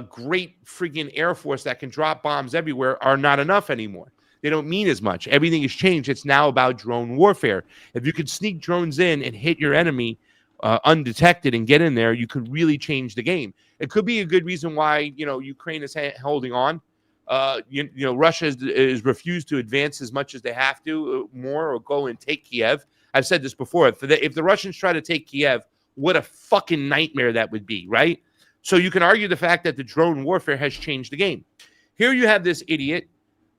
Speaker 1: great freaking air force that can drop bombs everywhere are not enough anymore. They don't mean as much. Everything has changed. It's now about drone warfare. If you could sneak drones in and hit your enemy undetected and get in there, you could really change the game. It could be a good reason why, Ukraine is holding on. Russia is refused to advance as much as they have to more or go and take Kiev. I've said this before. If the Russians try to take Kiev, what a fucking nightmare that would be, right? So you can argue the fact that the drone warfare has changed the game. Here you have this idiot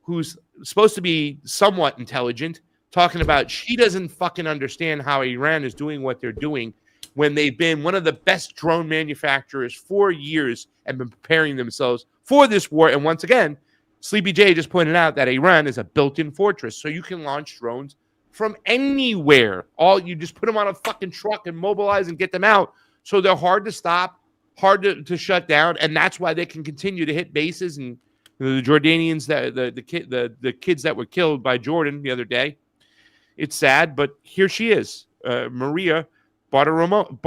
Speaker 1: who's supposed to be somewhat intelligent talking about she doesn't fucking understand how Iran is doing what they're doing when they've been one of the best drone manufacturers for years and been preparing themselves for this war. And once again, Sleepy J just pointed out that Iran is a built-in fortress, so you can launch drones from anywhere. You just put them on a fucking truck and mobilize and get them out. So they're hard to stop, hard to shut down, and that's why they can continue to hit bases. And the Jordanians, the kids that were killed by Jordan the other day. It's sad, but here she is, Maria Bartiromo.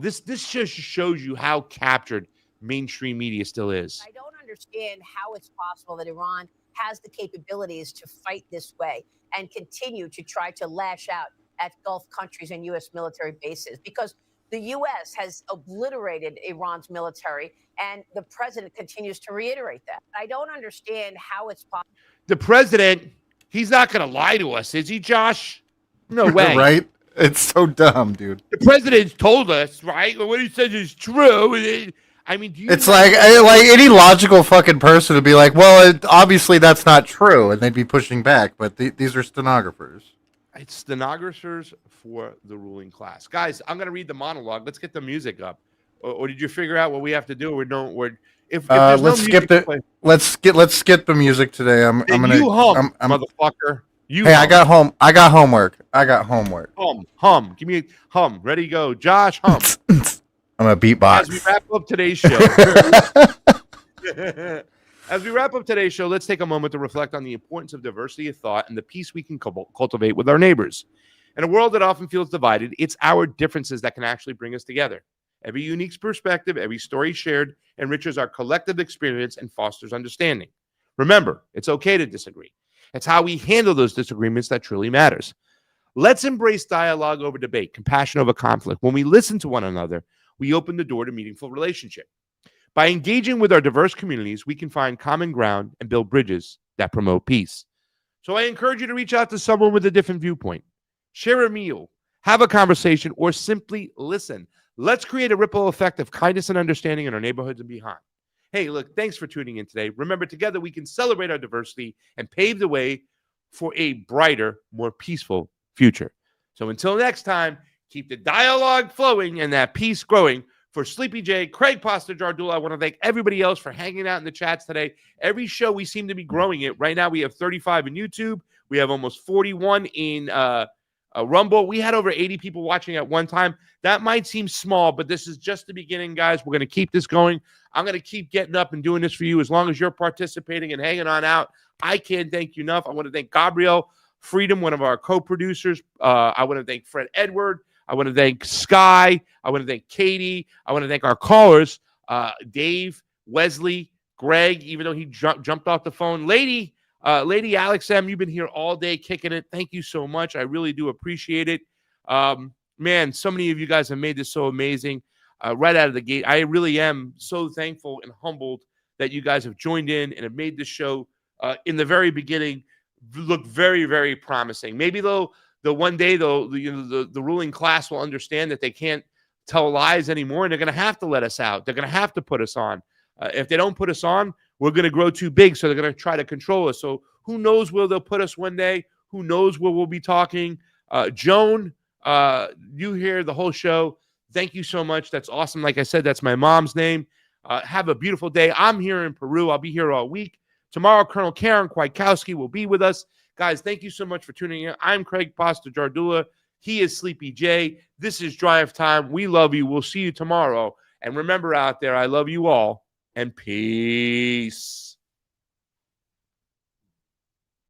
Speaker 1: This just shows you how captured mainstream media still is.
Speaker 12: I don't understand how it's possible that Iran has the capabilities to fight this way and continue to try to lash out at Gulf countries and U.S. military bases, because the U.S. has obliterated Iran's military, and the president continues to reiterate that. I don't understand how it's possible.
Speaker 1: The president, he's not going to lie to us, is he, Josh? No way.
Speaker 3: Right? It's so dumb, dude.
Speaker 1: The president told us, right? What he says is true. I mean,
Speaker 3: it's like any logical fucking person would be like, well, obviously that's not true, and they'd be pushing back. But these are stenographers.
Speaker 1: It's stenographers for the ruling class, guys. I'm gonna read the monologue. Let's get the music up. Or did you figure out what we have to do? If
Speaker 3: let's skip the let's skip the music today. I'm gonna
Speaker 1: motherfucker.
Speaker 3: I got homework.
Speaker 1: Hum. Give me a hum. Ready, go, Josh. Hum.
Speaker 3: I'm a beatbox.
Speaker 1: As we wrap up today's show. As we wrap up today's show, let's take a moment to reflect on the importance of diversity of thought and the peace we can cultivate with our neighbors. In a world that often feels divided, it's our differences that can actually bring us together. Every unique perspective, every story shared enriches our collective experience and fosters understanding. Remember, it's okay to disagree. It's how we handle those disagreements that truly matters. Let's embrace dialogue over debate, compassion over conflict. When we listen to one another, we open the door to meaningful relationship. By engaging with our diverse communities, we can find common ground and build bridges that promote peace. So I encourage you to reach out to someone with a different viewpoint. Share a meal, have a conversation, or simply listen. Let's create a ripple effect of kindness and understanding in our neighborhoods and beyond. Hey, look, thanks for tuning in today. Remember, together we can celebrate our diversity and pave the way for a brighter, more peaceful future. So until next time, keep the dialogue flowing and that peace growing. For Sleepy J, Craig Pasta Jardula, I want to thank everybody else for hanging out in the chats today. Every show, we seem to be growing it. Right now, we have 35 in YouTube. We have almost 41 in Rumble. We had over 80 people watching at one time. That might seem small, but this is just the beginning, guys. We're going to keep this going. I'm going to keep getting up and doing this for you as long as you're participating and hanging on out. I can't thank you enough. I want to thank Gabrielle Freedom, one of our co-producers. I want to thank Fred Edward. I want to thank Sky. I want to thank Katie. I want to thank our callers, Dave, Wesley, Greg, even though he jumped off the phone. Lady Alex M., you've been here all day kicking it. Thank you so much. I really do appreciate it. Man, so many of you guys have made this so amazing right out of the gate. I really am so thankful and humbled that you guys have joined in and have made this show in the very beginning look very, very promising. Maybe though, the one day though, the ruling class will understand that they can't tell lies anymore, and they're going to have to let us out. They're going to have to put us on. If they don't put us on, we're going to grow too big, so they're going to try to control us. So who knows where they'll put us one day? Who knows where we'll be talking? Joan, you hear the whole show. Thank you so much. That's awesome. Like I said, that's my mom's name. Have a beautiful day. I'm here in Peru. I'll be here all week. Tomorrow, Colonel Karen Kwiatkowski will be with us. Guys, thank you so much for tuning in. I'm Craig Pasta Jardula. He is Sleepy J. This is Drive Time. We love you. We'll see you tomorrow. And remember out there, I love you all. And peace.